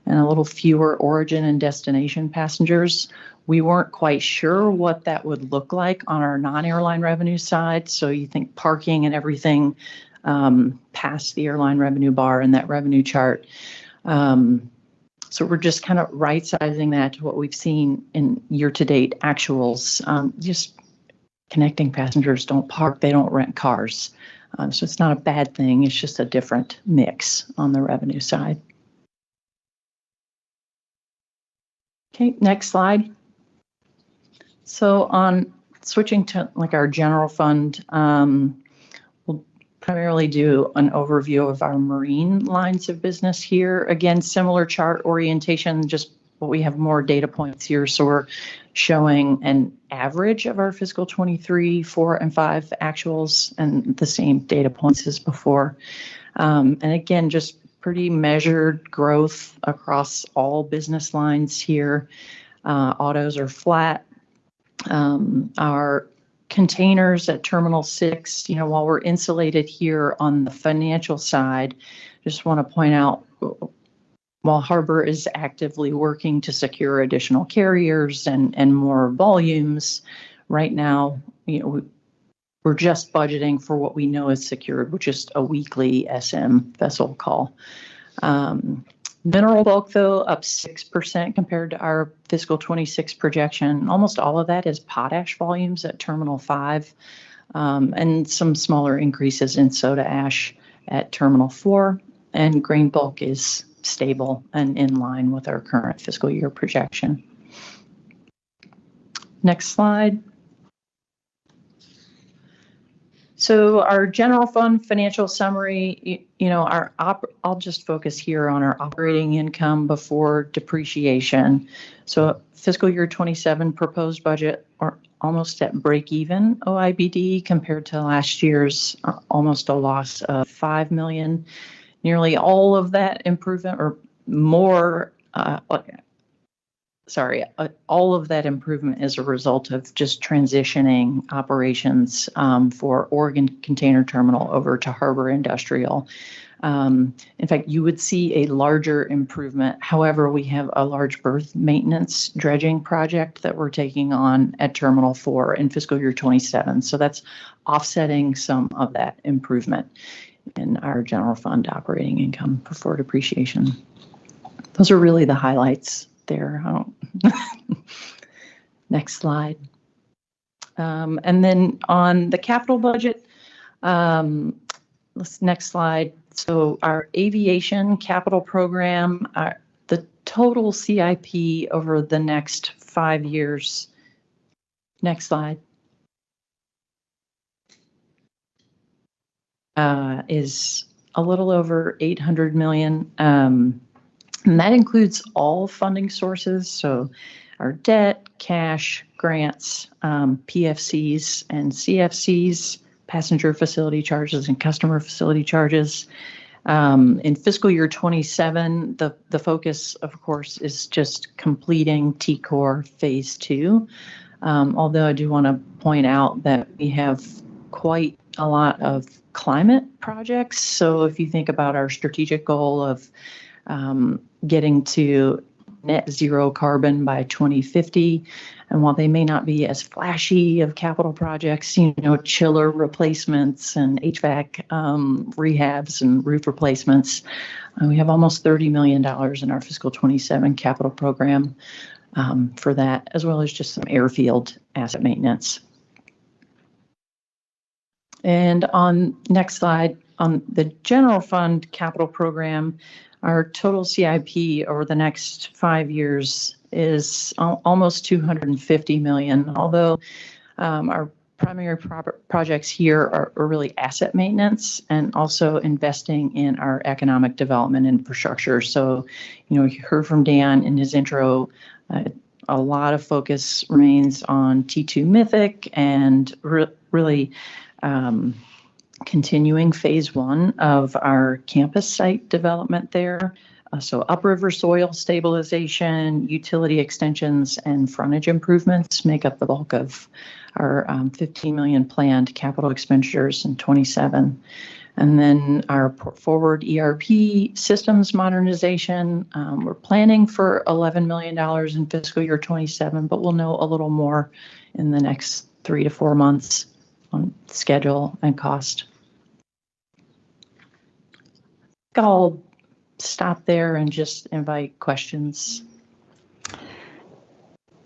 and a little fewer origin and destination passengers. We weren't quite sure what that would look like on our non-airline revenue side. So you think parking and everything past the airline revenue bar in that revenue chart. So we're just kind of right-sizing that to what we've seen in year-to-date actuals. Just connecting passengers don't park, they don't rent cars. So it's not a bad thing, it's just a different mix on the revenue side. Okay, next slide. So on switching to like our general fund, we'll primarily do an overview of our marine lines of business here. Again, similar chart orientation, just what we have more data points here. So we're showing an average of our fiscal 23, 4, and 5 actuals and the same data points as before. And again, just pretty measured growth across all business lines here. Autos are flat. Our containers at Terminal 6, you know, while we're insulated here on the financial side, just want to point out, while Harbor is actively working to secure additional carriers and more volumes, right now, you know, we're just budgeting for what we know is secured, which is a weekly SM vessel call. Mineral bulk, though, up 6% compared to our fiscal 26 projection. Almost all of that is potash volumes at Terminal 5, and some smaller increases in soda ash at Terminal 4. And grain bulk is stable and in line with our current fiscal year projection. Next slide. So our general fund financial summary, you know, I'll just focus here on our operating income before depreciation. So fiscal year 27 proposed budget are almost at break even OIBD compared to last year's almost a loss of $5 million. Nearly all of that improvement or more, all of that improvement is a result of just transitioning operations for Oregon Container Terminal over to Harbor Industrial. In fact, you would see a larger improvement. However, we have a large berth maintenance dredging project that we're taking on at Terminal 4 in fiscal year 27. So that's offsetting some of that improvement in our general fund operating income before depreciation. Those are really the highlights there. Next slide. And then on the capital budget, next slide. So our aviation capital program, the total CIP over the next 5 years. Next slide. Is a little over $800 million. And that includes all funding sources. So our debt, cash, grants, PFCs and CFCs, passenger facility charges and customer facility charges. In fiscal year 27, the focus, of course, is just completing TCOR Phase 2. Although I do want to point out that we have quite a lot of climate projects. So if you think about our strategic goal of getting to net zero carbon by 2050, and while they may not be as flashy of capital projects, you know, chiller replacements and HVAC rehabs and roof replacements, we have almost $30 million in our fiscal 27 capital program for that, as well as just some airfield asset maintenance. And on next slide, on the general fund capital program, our total CIP over the next 5 years is almost $250 million, although our primary projects here are really asset maintenance and also investing in our economic development infrastructure. So, you heard from Dan in his intro, a lot of focus remains on T2 Mythic and really continuing phase 1 of our campus site development there. So upriver soil stabilization, utility extensions, and frontage improvements make up the bulk of our $15 million planned capital expenditures in 27. And then our forward ERP systems modernization, we're planning for $11 million in fiscal year 27, but we'll know a little more in the next 3 to 4 months on schedule and cost. I'll stop there and just invite questions.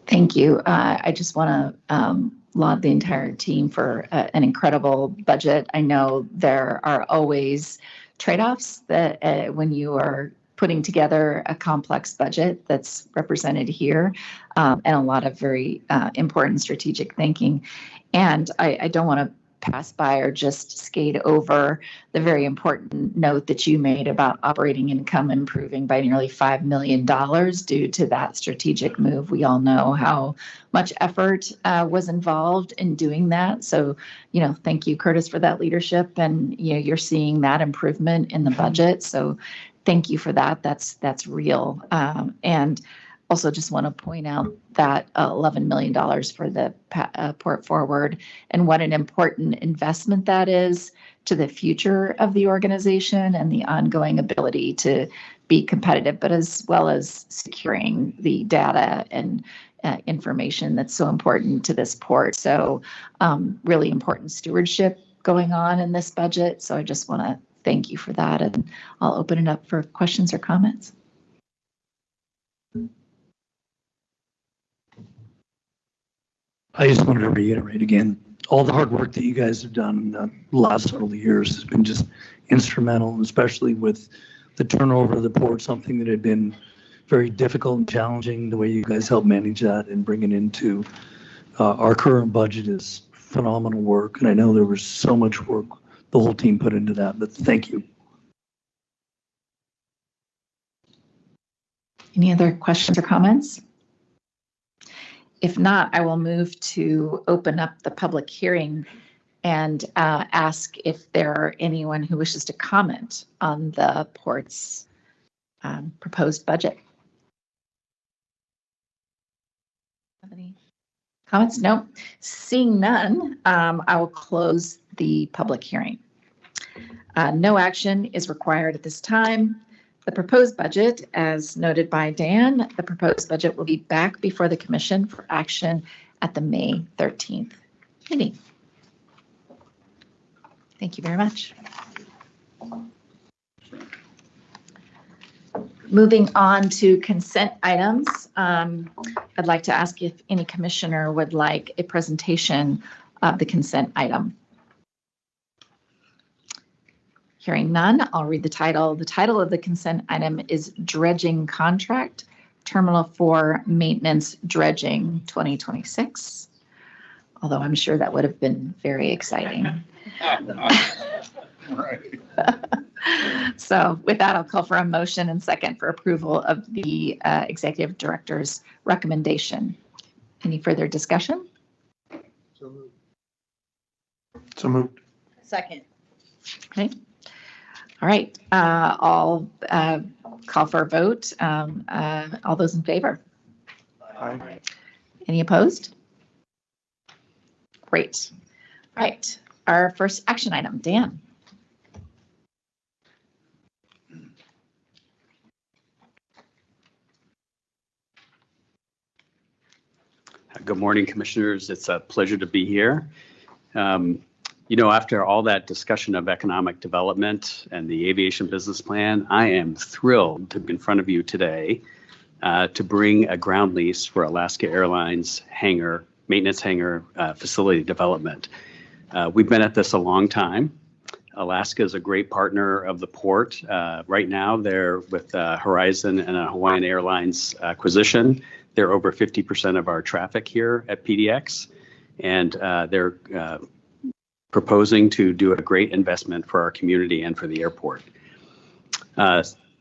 Thank you. I just want to laud the entire team for an incredible budget. I know there are always trade-offs that when you are putting together a complex budget that's represented here, and a lot of very important strategic thinking. And I don't want to pass by or just skate over the very important note that you made about operating income improving by nearly $5 million due to that strategic move. We all know how much effort was involved in doing that. So, thank you, Curtis, for that leadership. And, you're seeing that improvement in the budget. So thank you for that. That's real. And also just want to point out that $11 million for the Port Forward and what an important investment that is to the future of the organization and the ongoing ability to be competitive, but as well as securing the data and information that's so important to this port. So really important stewardship going on in this budget. So I just want to thank you for that. And I'll open it up for questions or comments. I just wanted to reiterate again, all the hard work that you guys have done in the last several years has been just instrumental, especially with the turnover of the port, something that had been very difficult and challenging. The way you guys helped manage that and bring it into our current budget is phenomenal work. And I know there was so much work the whole team put into that, but thank you. Any other questions or comments? If not, I will move to open up the public hearing and ask if there are anyone who wishes to comment on the port's proposed budget. Have any comments? No. Seeing none, I will close the public hearing. No action is required at this time. The proposed budget, as noted by Dan, the proposed budget will be back before the Commission for action at the May 13th meeting. Thank you very much. Moving on to consent items, I'd like to ask if any commissioner would like a presentation of the consent item. Hearing none, I'll read the title. The title of the consent item is Dredging Contract, Terminal 4 Maintenance Dredging 2026. Although I'm sure that would have been very exciting. Right. So with that, I'll call for a motion and second for approval of the executive director's recommendation. Any further discussion? So moved. Second. Okay. All right. I'll call for a vote. All those in favor? Aye. Any opposed? Great. All right. Our first action item, Dan. Good morning, Commissioners. It's a pleasure to be here. After all that discussion of economic development and the aviation business plan, I am thrilled to be in front of you today to bring a ground lease for Alaska Airlines maintenance hangar facility development. We've been at this a long time. Alaska is a great partner of the port. Right now, they're with Horizon and a Hawaiian Airlines acquisition. They're over 50% of our traffic here at PDX. and they're proposing to do a great investment for our community and for the airport.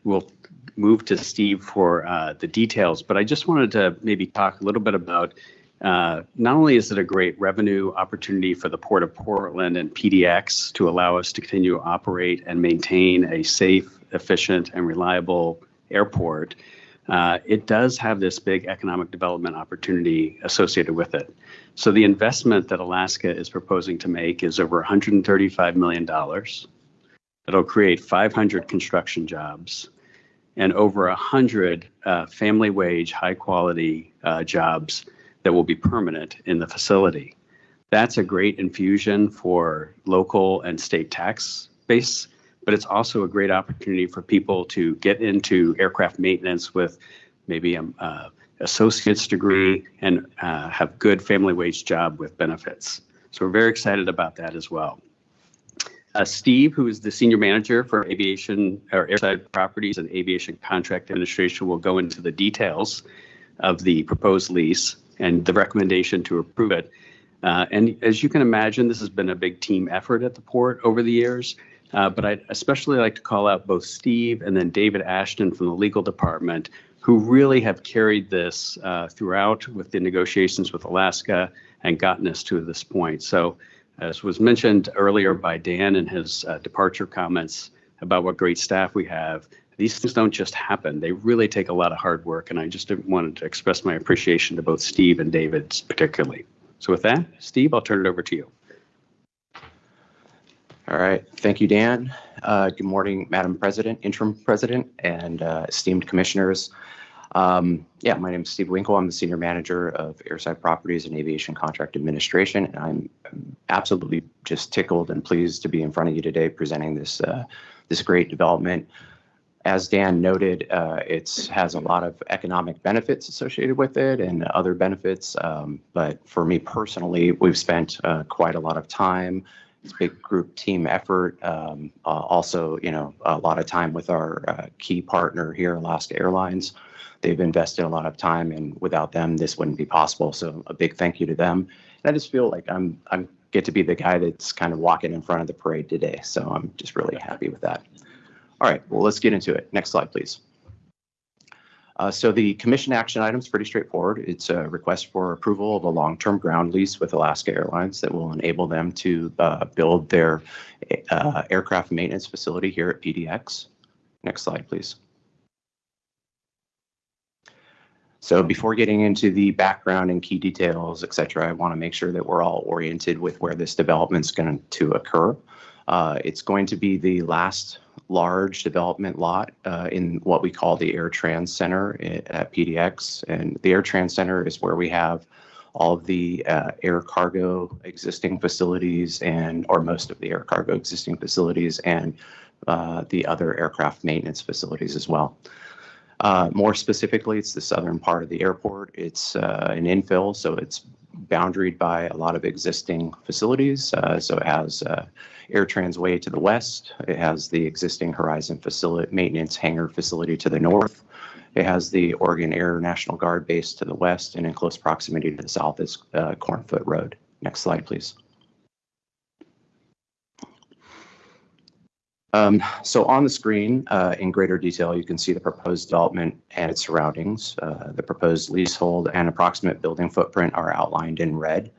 We'll move to Steve for the details, but I just wanted to maybe talk a little bit about not only is it a great revenue opportunity for the Port of Portland and PDX to allow us to continue to operate and maintain a safe, efficient, and reliable airport, it does have this big economic development opportunity associated with it. So the investment that Alaska is proposing to make is over $135 million. It'll create 500 construction jobs and over 100 family wage, high quality jobs that will be permanent in the facility. That's a great infusion for local and state tax base, but it's also a great opportunity for people to get into aircraft maintenance with maybe an associate's degree and have good family wage job with benefits. So we're very excited about that as well. Steve, who is the senior manager for aviation or airside properties and aviation contract administration, will go into the details of the proposed lease and the recommendation to approve it. And as you can imagine, this has been a big team effort at the port over the years. But I'd especially like to call out both Steve and then David Ashton from the legal department, who really have carried this throughout with the negotiations with Alaska and gotten us to this point. So as was mentioned earlier by Dan in his departure comments about what great staff we have, these things don't just happen. They really take a lot of hard work, and I just wanted to express my appreciation to both Steve and David particularly. So with that, Steve, I'll turn it over to you. All right. Thank you, Dan. Good morning, Madam President, Interim President, and esteemed commissioners. My name is Steve Winkle. I'm the Senior Manager of Airside Properties and Aviation Contract Administration, and I'm absolutely just tickled and pleased to be in front of you today presenting this great development. As Dan noted, it has a lot of economic benefits associated with it and other benefits. But for me personally, we've spent quite a lot of time. It's a big group team effort. Also, a lot of time with our key partner here, Alaska Airlines. They've invested a lot of time, and without them, this wouldn't be possible. So a big thank you to them. And I just feel like I'm get to be the guy that's kind of walking in front of the parade today. So I'm just really happy with that. All right, well, let's get into it. Next slide, please. So the commission action item is pretty straightforward. It's a request for approval of a long-term ground lease with Alaska Airlines that will enable them to build their aircraft maintenance facility here at PDX. Next slide, please. So before getting into the background and key details, et cetera, I want to make sure that we're all oriented with where this development is going to occur. It's going to be the last large development lot in what we call the AirTrans Center at PDX. And the AirTrans Center is where we have all of the air cargo existing facilities or most of the air cargo existing facilities and the other aircraft maintenance facilities as well. More specifically, it's the southern part of the airport. It's an infill, so it's boundaried by a lot of existing facilities. So it has AirTrans Way to the west. It has the existing Horizon facility maintenance hangar facility to the north. It has the Oregon Air National Guard base to the west, and in close proximity to the south is Cornfoot Road. Next slide, please. So on the screen, in greater detail, you can see the proposed development and its surroundings. The proposed leasehold and approximate building footprint are outlined in red.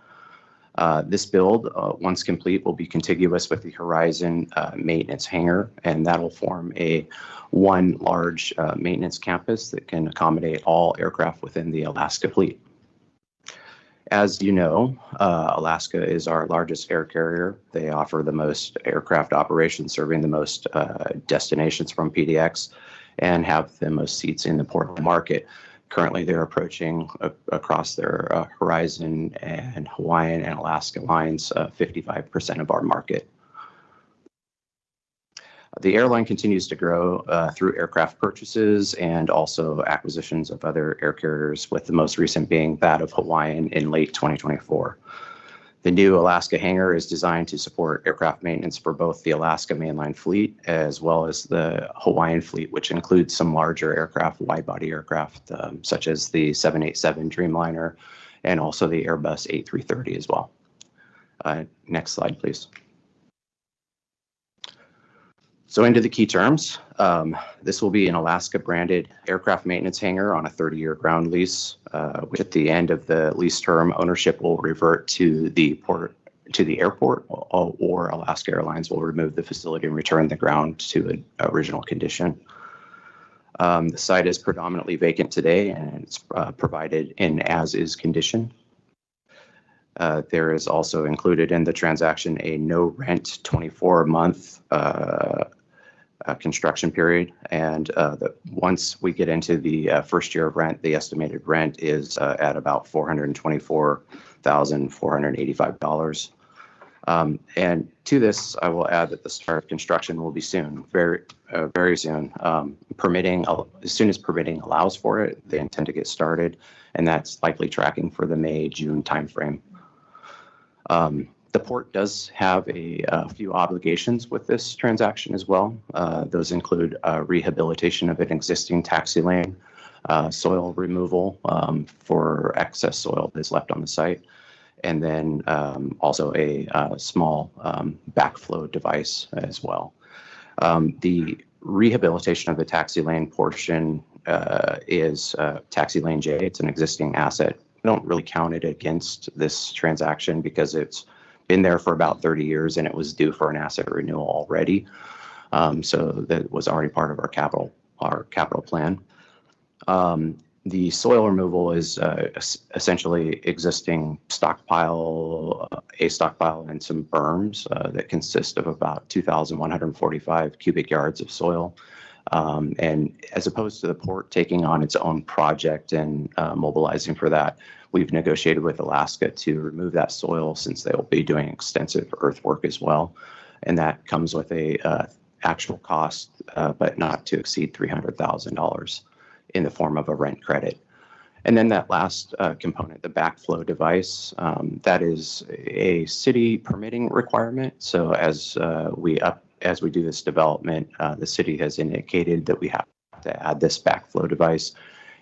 This build, once complete, will be contiguous with the Horizon maintenance hangar, and that will form one large maintenance campus that can accommodate all aircraft within the Alaska fleet. As you know, Alaska is our largest air carrier. They offer the most aircraft operations, serving the most destinations from PDX, and have the most seats in the Portland market. Currently, they're approaching across their Horizon and Hawaiian and Alaska lines 55% of our market. The airline continues to grow through aircraft purchases and also acquisitions of other air carriers, with the most recent being that of Hawaiian in late 2024. The new Alaska hangar is designed to support aircraft maintenance for both the Alaska mainline fleet as well as the Hawaiian fleet, which includes some larger aircraft, wide-body aircraft, such as the 787 Dreamliner and also the Airbus A330 as well. Next slide, please. So into the key terms, this will be an Alaska branded aircraft maintenance hangar on a 30-year ground lease, which at the end of the lease term, ownership will revert to the airport, or Alaska Airlines will remove the facility and return the ground to an original condition. The site is predominantly vacant today, and it's provided in as-is condition. There is also included in the transaction a no-rent 24-month construction period. And once we get into the first year of rent, the estimated rent is at about $424,485. And to this, I will add that the start of construction will be soon, very soon. Permitting, as soon as permitting allows for it, they intend to get started, and that's likely tracking for the May-June timeframe. The port does have a few obligations with this transaction as well. Those include rehabilitation of an existing taxi lane, soil removal for excess soil that's left on the site, and then also a small backflow device as well. The rehabilitation of the taxi lane portion is taxi lane J. It's an existing asset. We don't really count it against this transaction because it's been there for about 30 years and it was due for an asset renewal already. So that was already part of our capital plan. The soil removal is essentially existing stockpile, a stockpile and some berms that consist of about 2,145 cubic yards of soil. And as opposed to the port taking on its own project and mobilizing for that, we've negotiated with Alaska to remove that soil since they will be doing extensive earthwork as well. And that comes with a actual cost, but not to exceed $300,000 in the form of a rent credit. And then that last component, the backflow device, that is a city permitting requirement. So as we do this development, the city has indicated that we have to add this backflow device.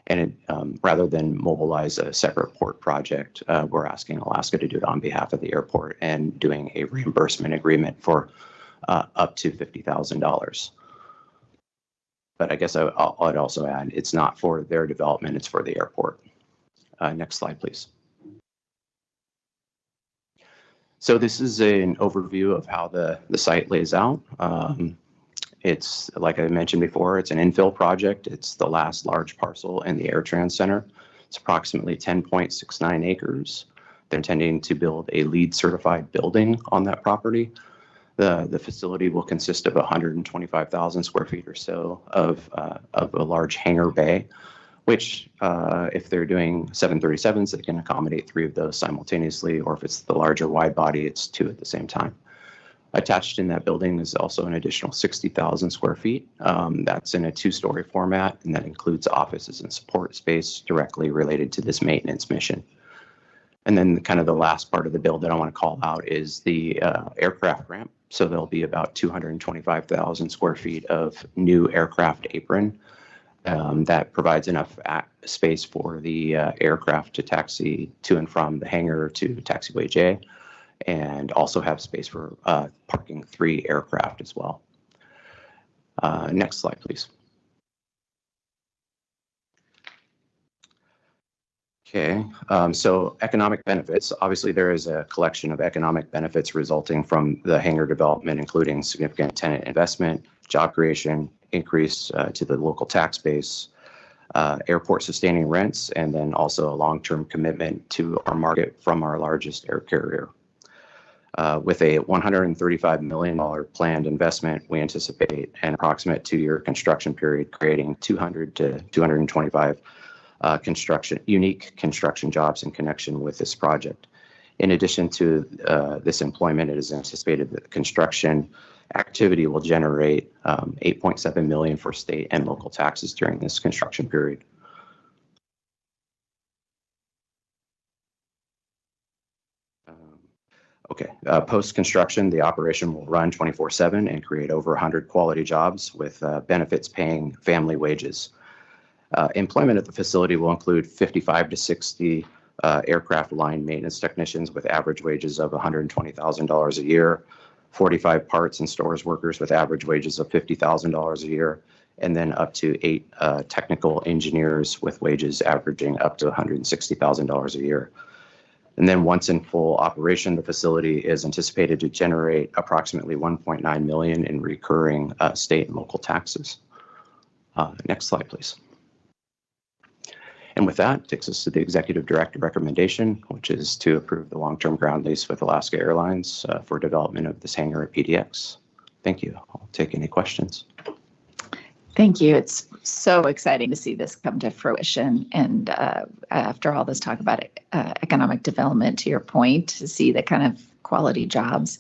And rather than mobilize a separate port project, we're asking Alaska to do it on behalf of the airport and doing a reimbursement agreement for up to $50,000. But I guess I'd also add, it's not for their development, it's for the airport. Next slide, please. So this is an overview of how the site lays out. It's, like I mentioned before, it's an infill project. It's the last large parcel in the AirTrans Center. It's approximately 10.69 acres. They're intending to build a LEED certified building on that property. The facility will consist of 125,000 square feet or so of a large hangar bay, which if they're doing 737s, they can accommodate 3 of those simultaneously, or if it's the larger wide body, it's 2 at the same time. Attached in that building is also an additional 60,000 square feet. That's in a 2-story format, and that includes offices and support space directly related to this maintenance mission. And then kind of the last part of the build that I want to call out is the aircraft ramp. So there'll be about 225,000 square feet of new aircraft apron that provides enough space for the aircraft to taxi to and from the hangar to taxiway J, and also have space for parking 3 aircraft as well. Next slide, please. Okay, so economic benefits. Obviously, there is a collection of economic benefits resulting from the hangar development, including significant tenant investment, job creation, increase to the local tax base, airport sustaining rents, and then also a long-term commitment to our market from our largest air carrier. With a $135 million planned investment, we anticipate an approximate 2-year construction period, creating 200 to 225 unique construction jobs in connection with this project. In addition to this employment, it is anticipated that the construction activity will generate $8.7 million for state and local taxes during this construction period. Okay, post-construction, the operation will run 24/7 and create over 100 quality jobs with benefits paying family wages. Employment at the facility will include 55 to 60 aircraft line maintenance technicians with average wages of $120,000 a year, 45 parts and stores workers with average wages of $50,000 a year, and then up to 8 technical engineers with wages averaging up to $160,000 a year. And then once in full operation, the facility is anticipated to generate approximately $1.9 million in recurring state and local taxes. Next slide, please. And with that, takes us to the executive director recommendation, which is to approve the long-term ground lease with Alaska Airlines for development of this hangar at PDX. Thank you. I'll take any questions. Thank you. It's so exciting to see this come to fruition. And after all this talk about economic development, to your point, to see the kind of quality jobs.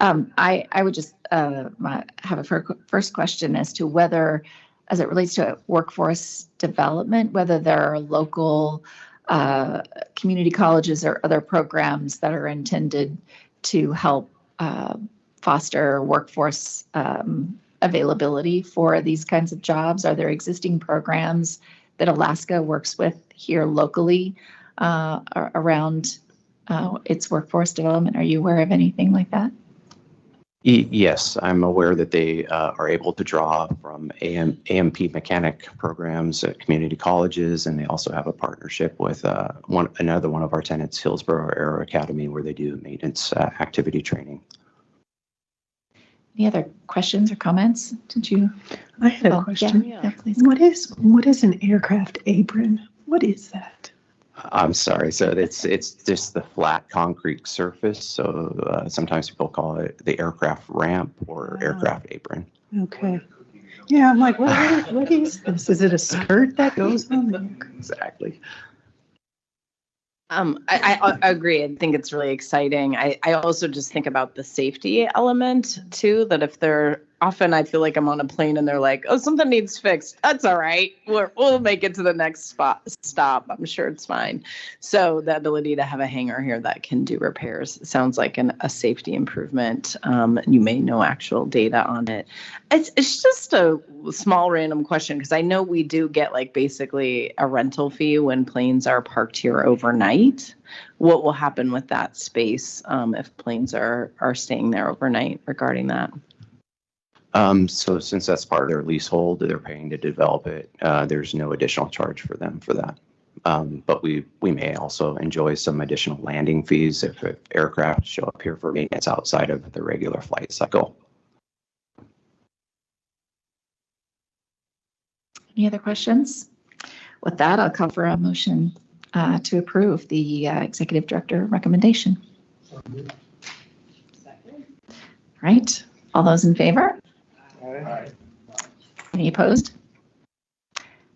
I would just have a first question as to whether, as it relates to workforce development, whether there are local community colleges or other programs that are intended to help foster workforce availability for these kinds of jobs. Are there existing programs that Alaska works with here locally around its workforce development? Are you aware of anything like that? Yes, I'm aware that they are able to draw from AMP mechanic programs at community colleges, and they also have a partnership with another one of our tenants, Hillsborough Aero Academy, where they do maintenance activity training. Any other questions or comments? Did you? I had a question. Yeah, please. What is an aircraft apron? What is that? I'm sorry. So it's just the flat concrete surface. So sometimes people call it the aircraft ramp or aircraft apron. Okay. Yeah, I'm like, what is this? Is it a skirt that goes on there? Exactly. I agree. I think it's really exciting. I also just think about the safety element too, that if they're often, I feel like I'm on a plane and they're like, oh, something needs fixed. That's all right. We'll make it to the next stop. I'm sure it's fine. So the ability to have a hangar here that can do repairs sounds like a safety improvement. You may know actual data on it. It's just a small random question because I know we do get like basically a rental fee when planes are parked here overnight. What will happen with that space if planes are staying there overnight regarding that? So since that's part of their leasehold, they're paying to develop it. There's no additional charge for them for that. But we may also enjoy some additional landing fees if aircraft show up here for maintenance outside of the regular flight cycle. Any other questions? With that, I'll call for a motion to approve the executive director recommendation. Right. All those in favor? Aye. Any opposed?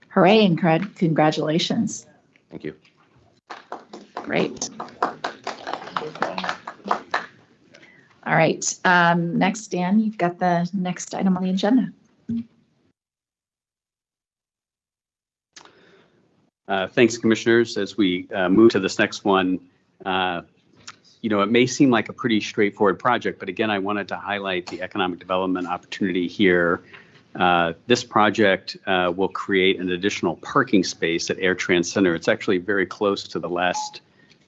Hooray and congratulations. Thank you. Great. All right. Next, Dan, you've got the next item on the agenda. Thanks, commissioners. As we move to this next one, it may seem like a pretty straightforward project, but again, I wanted to highlight the economic development opportunity here. This project will create an additional parking space at AirTran Center. It's actually very close to the last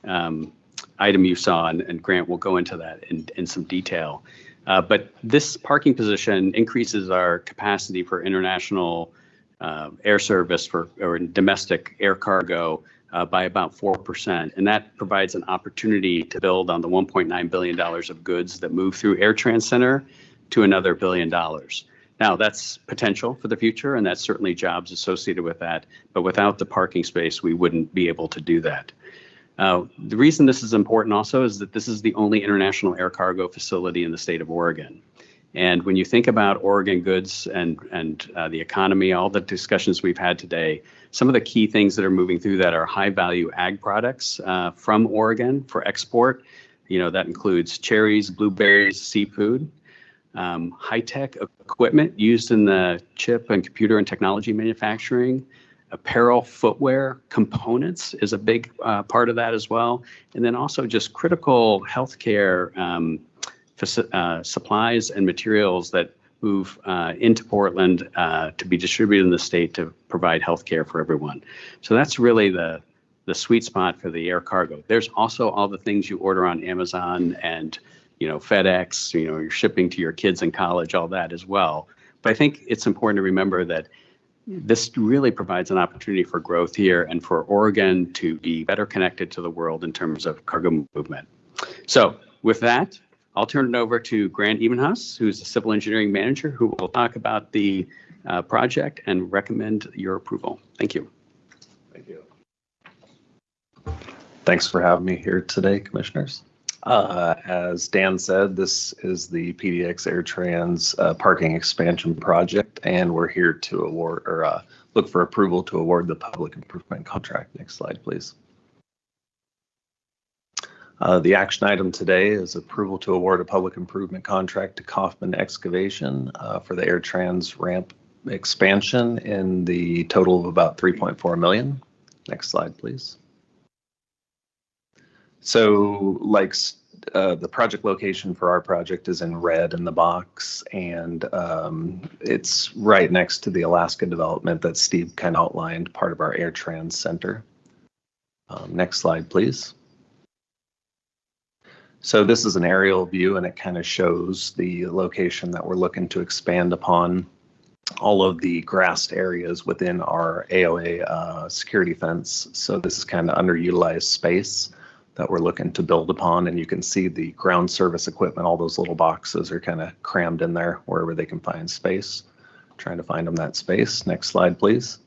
item you saw, and Grant will go into that in some detail. But this parking position increases our capacity for international air service or domestic air cargo by about 4%. And that provides an opportunity to build on the $1.9 billion of goods that move through AirTran Center to another $1 billion. Now, that's potential for the future, and that's certainly jobs associated with that. But without the parking space, we wouldn't be able to do that. The reason this is important also is that this is the only international air cargo facility in the state of Oregon. And when you think about Oregon goods and the economy, all the discussions we've had today, some of the key things that are moving through that are high value ag products from Oregon for export. That includes cherries, blueberries, seafood, high-tech equipment used in the chip and computer and technology manufacturing, apparel, footwear, components is a big part of that as well. And then also just critical healthcare supplies and materials that move into Portland to be distributed in the state to provide healthcare for everyone. So that's really the the sweet spot for the air cargo. There's also all the things you order on Amazon and, FedEx, you're shipping to your kids in college, all that as well. But I think it's important to remember that this really provides an opportunity for growth here and for Oregon to be better connected to the world in terms of cargo movement. So with that, I'll turn it over to Grant Ebenhaus, who's the civil engineering manager, who will talk about the project and recommend your approval. Thank you. Thank you. Thanks for having me here today, commissioners. As Dan said, this is the PDX AirTrans parking expansion project, and we're here to award or look for approval to award the public improvement contract. Next slide, please. The action item today is approval to award a public improvement contract to Kaufman Excavation for the AirTrans ramp expansion in the total of about $3.4 million. Next slide, please. So like the project location for our project is in red in the box, and it's right next to the Alaska development that Steve kind of outlined, part of our AirTrans Center. Next slide, please. So this is an aerial view, and it kind of shows the location that we're looking to expand upon. All of the grassed areas within our AOA security fence. So this is kind of underutilized space that we're looking to build upon, and you can see the ground service equipment, all those little boxes are kind of crammed in there wherever they can find space. Trying to find them that space. Next slide, please.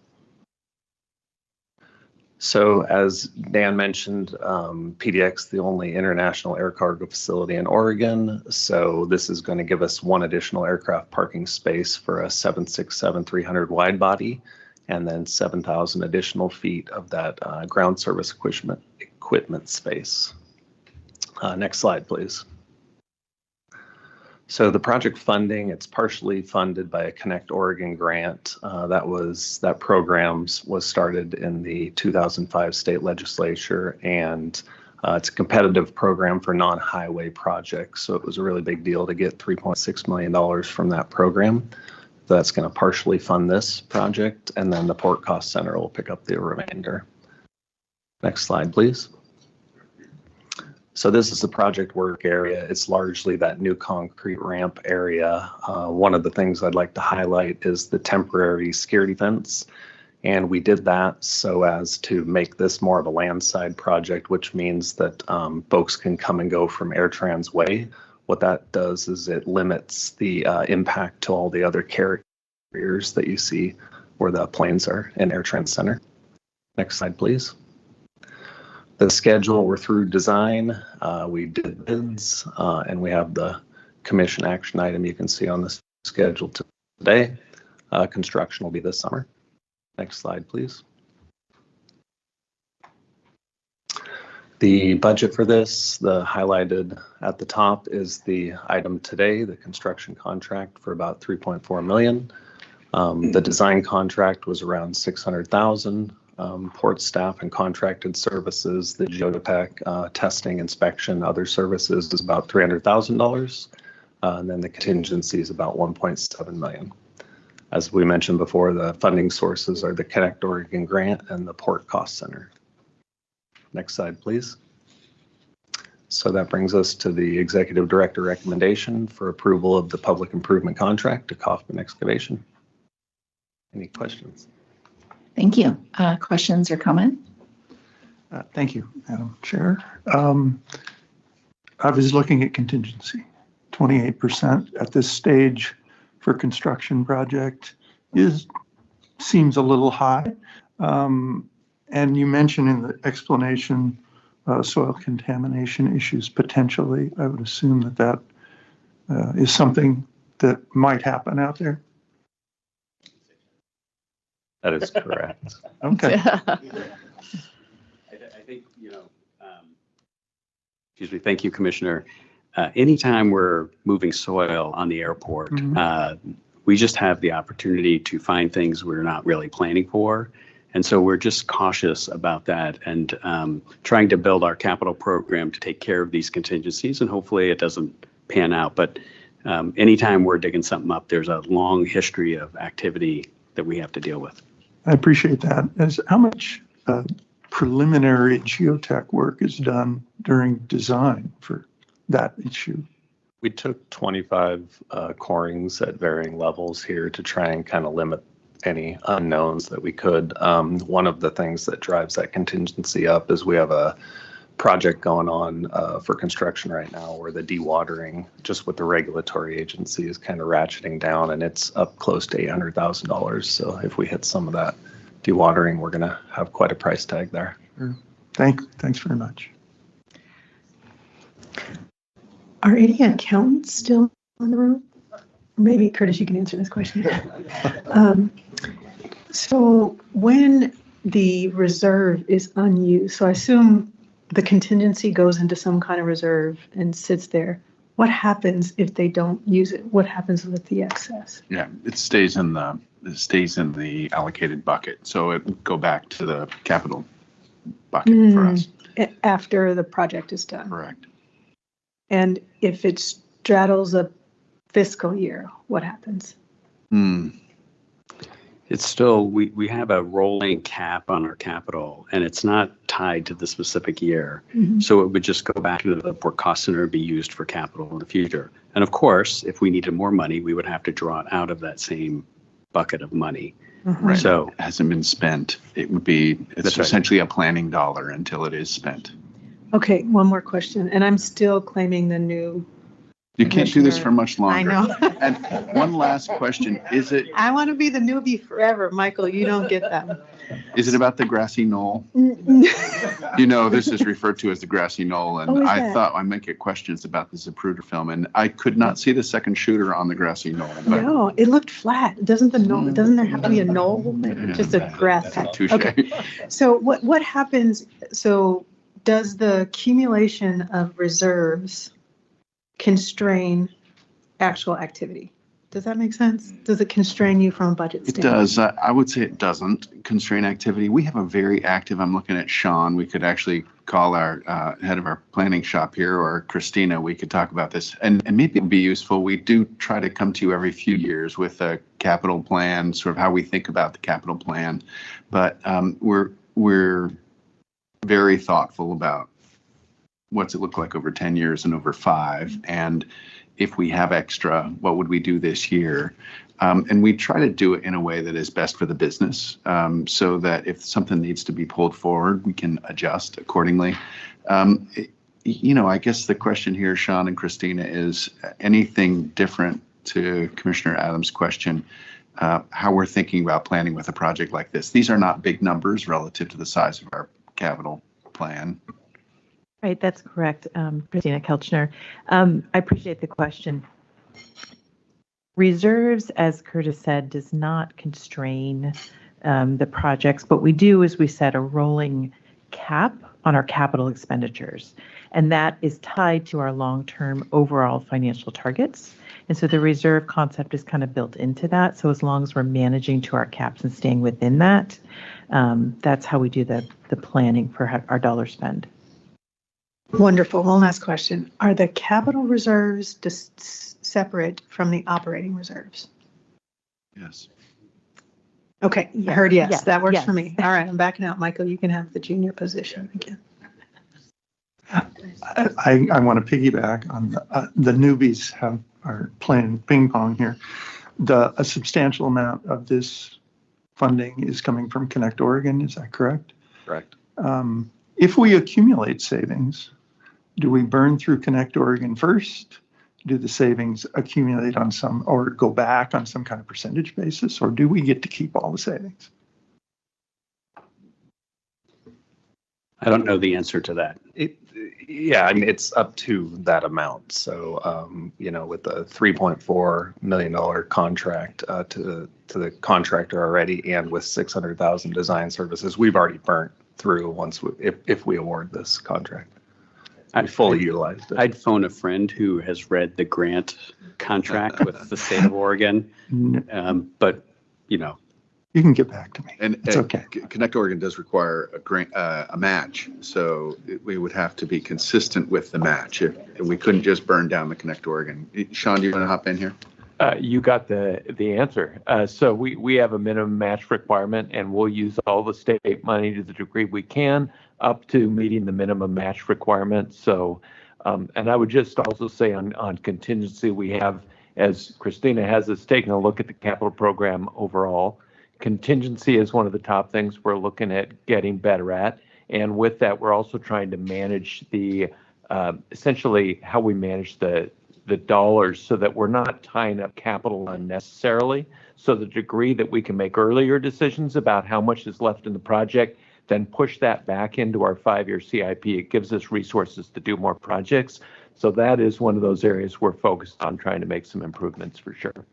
So as Dan mentioned, PDX, the only international air cargo facility in Oregon. So this is going to give us one additional aircraft parking space for a 767-300 wide body, and then 7,000 additional feet of that ground service equipment space. Next slide, please. So the project funding, it's partially funded by a Connect Oregon grant. That program was started in the 2005 state legislature, and it's a competitive program for non-highway projects. So it was a really big deal to get $3.6 million from that program. That's going to partially fund this project, and then the Port Cost Center will pick up the remainder. Next slide, please. So this is the project work area. It's largely that new concrete ramp area. One of the things I'd like to highlight is the temporary security fence. And we did that so as to make this more of a landside project, which means that folks can come and go from AirTrans Way. What that does is it limits the impact to all the other carriers that you see where the planes are in AirTrans Center. Next slide, please. The schedule, we're through design, we did bids, and we have the commission action item you can see on the schedule today. Construction will be this summer. Next slide, please. The budget for this, the highlighted at the top, is the item today, the construction contract for about $3.4 million. The design contract was around $600,000. Port staff and contracted services, the geotech testing, inspection, other services is about $300,000. And then the contingency is about $1.7 million. As we mentioned before, the funding sources are the Connect Oregon grant and the Port Cost Center. Next slide, please. So that brings us to the executive director recommendation for approval of the public improvement contract to Kaufman Excavation. Any questions? Thank you. Questions or comment? Thank you, Madam Chair. I was looking at contingency. 28% at this stage for construction project seems a little high. And you mentioned in the explanation soil contamination issues potentially. I would assume that is something that might happen out there. That is correct. Okay. I think, excuse me, thank you, Commissioner. Anytime we're moving soil on the airport, we just have the opportunity to find things we're not really planning for. And so we're just cautious about that and trying to build our capital program to take care of these contingencies, and hopefully it doesn't pan out. But anytime we're digging something up, there's a long history of activity that we have to deal with. I appreciate that. How much preliminary geotech work is done during design for that issue? We took 25 corings at varying levels here to try and kind of limit any unknowns that we could. One of the things that drives that contingency up is we have a project going on for construction right now where the dewatering, just with the regulatory agency, is kind of ratcheting down, and it's up close to $800,000. So if we hit some of that dewatering, we're going to have quite a price tag there. Thanks very much. Are any accountants still in the room? Maybe Curtis, you can answer this question. So when the reserve is unused, so I assume the contingency goes into some kind of reserve and sits there. What happens if they don't use it? What happens with the excess? Yeah, it stays in the allocated bucket. So it would go back to the capital bucket for us. After the project is done. Correct. And if it straddles a fiscal year, what happens? It's still, we have a rolling cap on our capital, and it's not tied to the specific year. So it would just go back to the report cost center and be used for capital in the future. And of course, if we needed more money, we would have to draw it out of that same bucket of money. Right. So it hasn't been spent. It's That's right. essentially a planning dollar until it is spent. Okay, one more question, and I'm still claiming the new. You can't do this for much longer. I know. And one last question, is it I want to be the newbie forever, Michael. You don't get that one. about the grassy knoll? This is referred to as the grassy knoll, and Oh, is I that? thought I might get questions about the Zapruder film, and I could not see the second shooter on the grassy knoll. But No, it looked flat. Doesn't there have to be a knoll? Just a grass patch. touche. Okay. So what happens? So does the accumulation of reserves constrain actual activity? Does that make sense? Does it constrain you from a budget It standpoint? does. I would say it doesn't constrain activity. We have a very active, I'm looking at Sean. We could actually call our head of our planning shop here, or Christina. We could talk about this, and maybe it would be useful. We do try to come to you every few years with a capital plan, sort of how we think about the capital plan. But we're very thoughtful about what's it look like over 10 years and over 5. And if we have extra, what would we do this year? And we try to do it in a way that is best for the business, so that if something needs to be pulled forward, we can adjust accordingly. I guess the question here, Sean and Christina, is anything different to Commissioner Adams' question, how we're thinking about planning with a project like this. These are not big numbers relative to the size of our capital plan. Right, that's correct, Christina Kelchner. I appreciate the question. Reserves, as Curtis said, does not constrain the projects. What we do is we set a rolling cap on our capital expenditures, and that is tied to our long-term overall financial targets. And so the reserve concept is kind of built into that. So as long as we're managing to our caps and staying within that, that's how we do the planning for our dollar spend. Wonderful. One last question. Are the capital reserves separate from the operating reserves? Yes. Okay, I heard yes. Yes, That works yes. for me. All right, I'm backing out. Michael, you can have the junior position again. I want to piggyback on the newbies are playing ping pong here. A substantial amount of this funding is coming from Connect Oregon. Is that correct? Correct. If we accumulate savings, do we burn through Connect Oregon first? Do the savings accumulate on some, or go back on some kind of percentage basis, or do we get to keep all the savings? I don't know the answer to that. It's up to that amount. So, with the $3.4 million contract to the contractor already, and with 600,000 design services, we've already burnt through if we award this contract. We fully utilized it. I'd phone a friend who has read the grant contract with the state of Oregon, but You can get back to me. And It's okay. Connect Oregon does require a match, so we would have to be consistent with the match. If we couldn't just burn down the Connect Oregon. Sean, do you want to hop in here? You got the answer. So we have a minimum match requirement, and we'll use all the state money to the degree we can up to meeting the minimum match requirement. So, and I would just also say on contingency, we have, as Christina has us, taking a look at the capital program overall. Contingency is one of the top things we're looking at getting better at. And with that, we're also trying to manage the, essentially how we manage the dollars so that we're not tying up capital unnecessarily. So the degree that we can make earlier decisions about how much is left in the project, then push that back into our 5-year CIP. It gives us resources to do more projects. So that is one of those areas we're focused on trying to make some improvements for sure.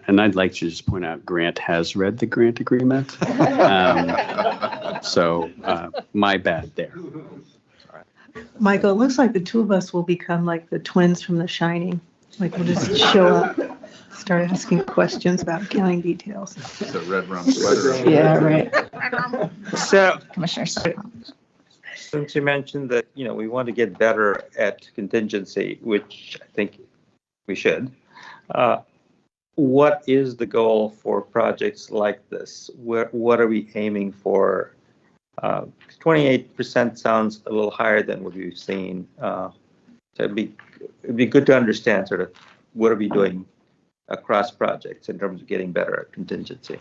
And I'd like to just point out, Grant has read the grant agreement. So my bad there. Michael, it looks like the two of us will become like the twins from The Shining. Like we'll just show up, start asking questions about accounting details. It's a red rum sweater. Yeah, right. So, Commissioner Sokol. since you mentioned that, we want to get better at contingency, which I think we should, what is the goal for projects like this? What are we aiming for? 28% sounds a little higher than what we've seen. So it'd be good to understand sort of what are we doing across projects in terms of getting better at contingency.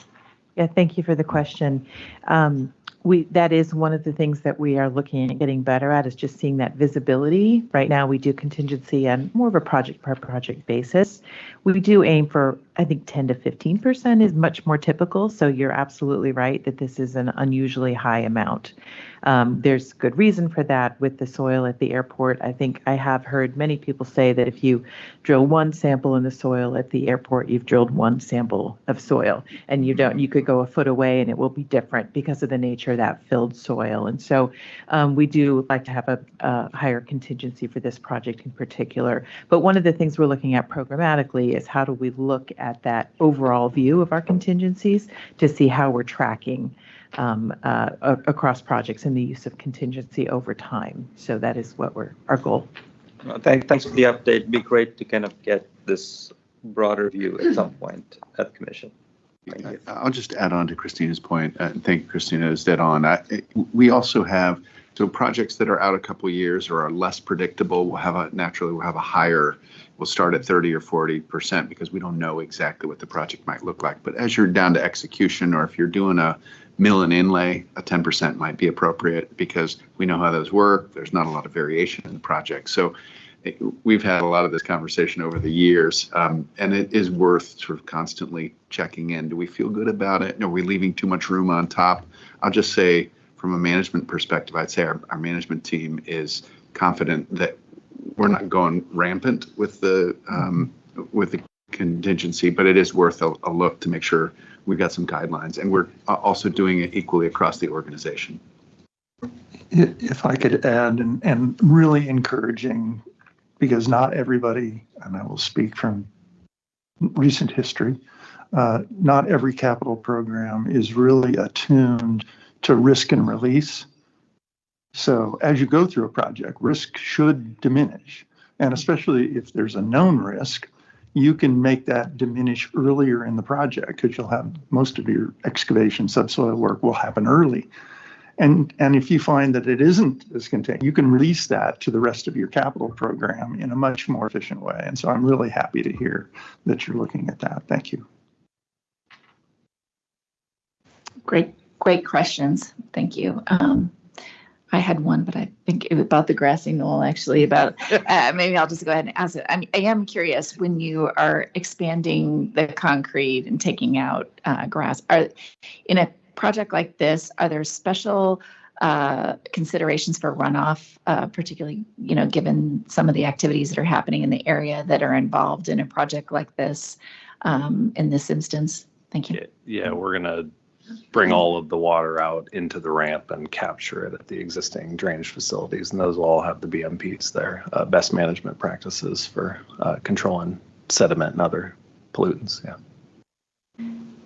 Yeah, thank you for the question. That is one of the things that we are looking at getting better at, is just seeing that visibility. Right now, we do contingency on more of a project per project basis. We do aim for, I think 10 to 15% is much more typical. So you're absolutely right that this is an unusually high amount. There's good reason for that with the soil at the airport. I think I have heard many people say that if you drill one sample in the soil at the airport, you've drilled one sample of soil, and you could go a foot away and it will be different because of the nature of that filled soil. And so we do like to have a higher contingency for this project in particular. But one of the things we're looking at programmatically is how do we look at that overall view of our contingencies to see how we're tracking across projects and the use of contingency over time. So that is what our goal. Thanks for the update. It'd be great to kind of get this broader view at some point at the commission. I'll just add on to Christina's point. Thank you, Christina, is dead on. We also have, so projects that are out a couple of years or are less predictable will have a higher, we'll start at 30 or 40% because we don't know exactly what the project might look like. But as you're down to execution, or if you're doing a mill and inlay, a 10% might be appropriate because we know how those work. There's not a lot of variation in the project. So we've had a lot of this conversation over the years, and it is worth sort of constantly checking in. Do we feel good about it? Are we leaving too much room on top? I'll just say from a management perspective, I'd say our management team is confident that we're not going rampant with the contingency, but it is worth a look to make sure we've got some guidelines, and we're also doing it equally across the organization. If I could add, and really encouraging, because not everybody, and I will speak from recent history, not every capital program is really attuned to risk and release. So as you go through a project, risk should diminish. And especially if there's a known risk, you can make that diminish earlier in the project because you'll have most of your excavation subsoil work will happen early. And if you find that it isn't as contained, you can release that to the rest of your capital program in a much more efficient way. And so I'm really happy to hear that you're looking at that. Thank you. Great questions. Thank you. I had one, but I think it was about the grassy knoll, actually, about maybe I'll just go ahead and ask it. I am curious, when you are expanding the concrete and taking out grass, in a project like this, are there special considerations for runoff, particularly, given some of the activities that are happening in the area that are involved in a project like this in this instance? Thank you. Yeah, we're going to bring all of the water out into the ramp and capture it at the existing drainage facilities. And those will all have the BMPs there, best management practices for controlling sediment and other pollutants. Yeah.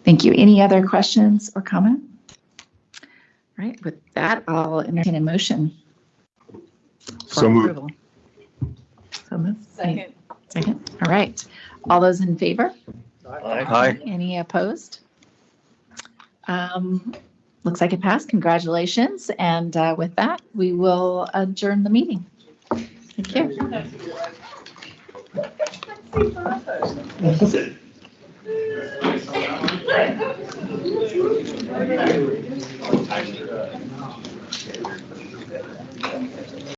Thank you. Any other questions or comment? All right, with that, I'll entertain a motion. So moved. So moved. Second. All right. All those in favor? Aye. Any opposed? Looks like it passed. Congratulations. And with that, we will adjourn the meeting. Thank you.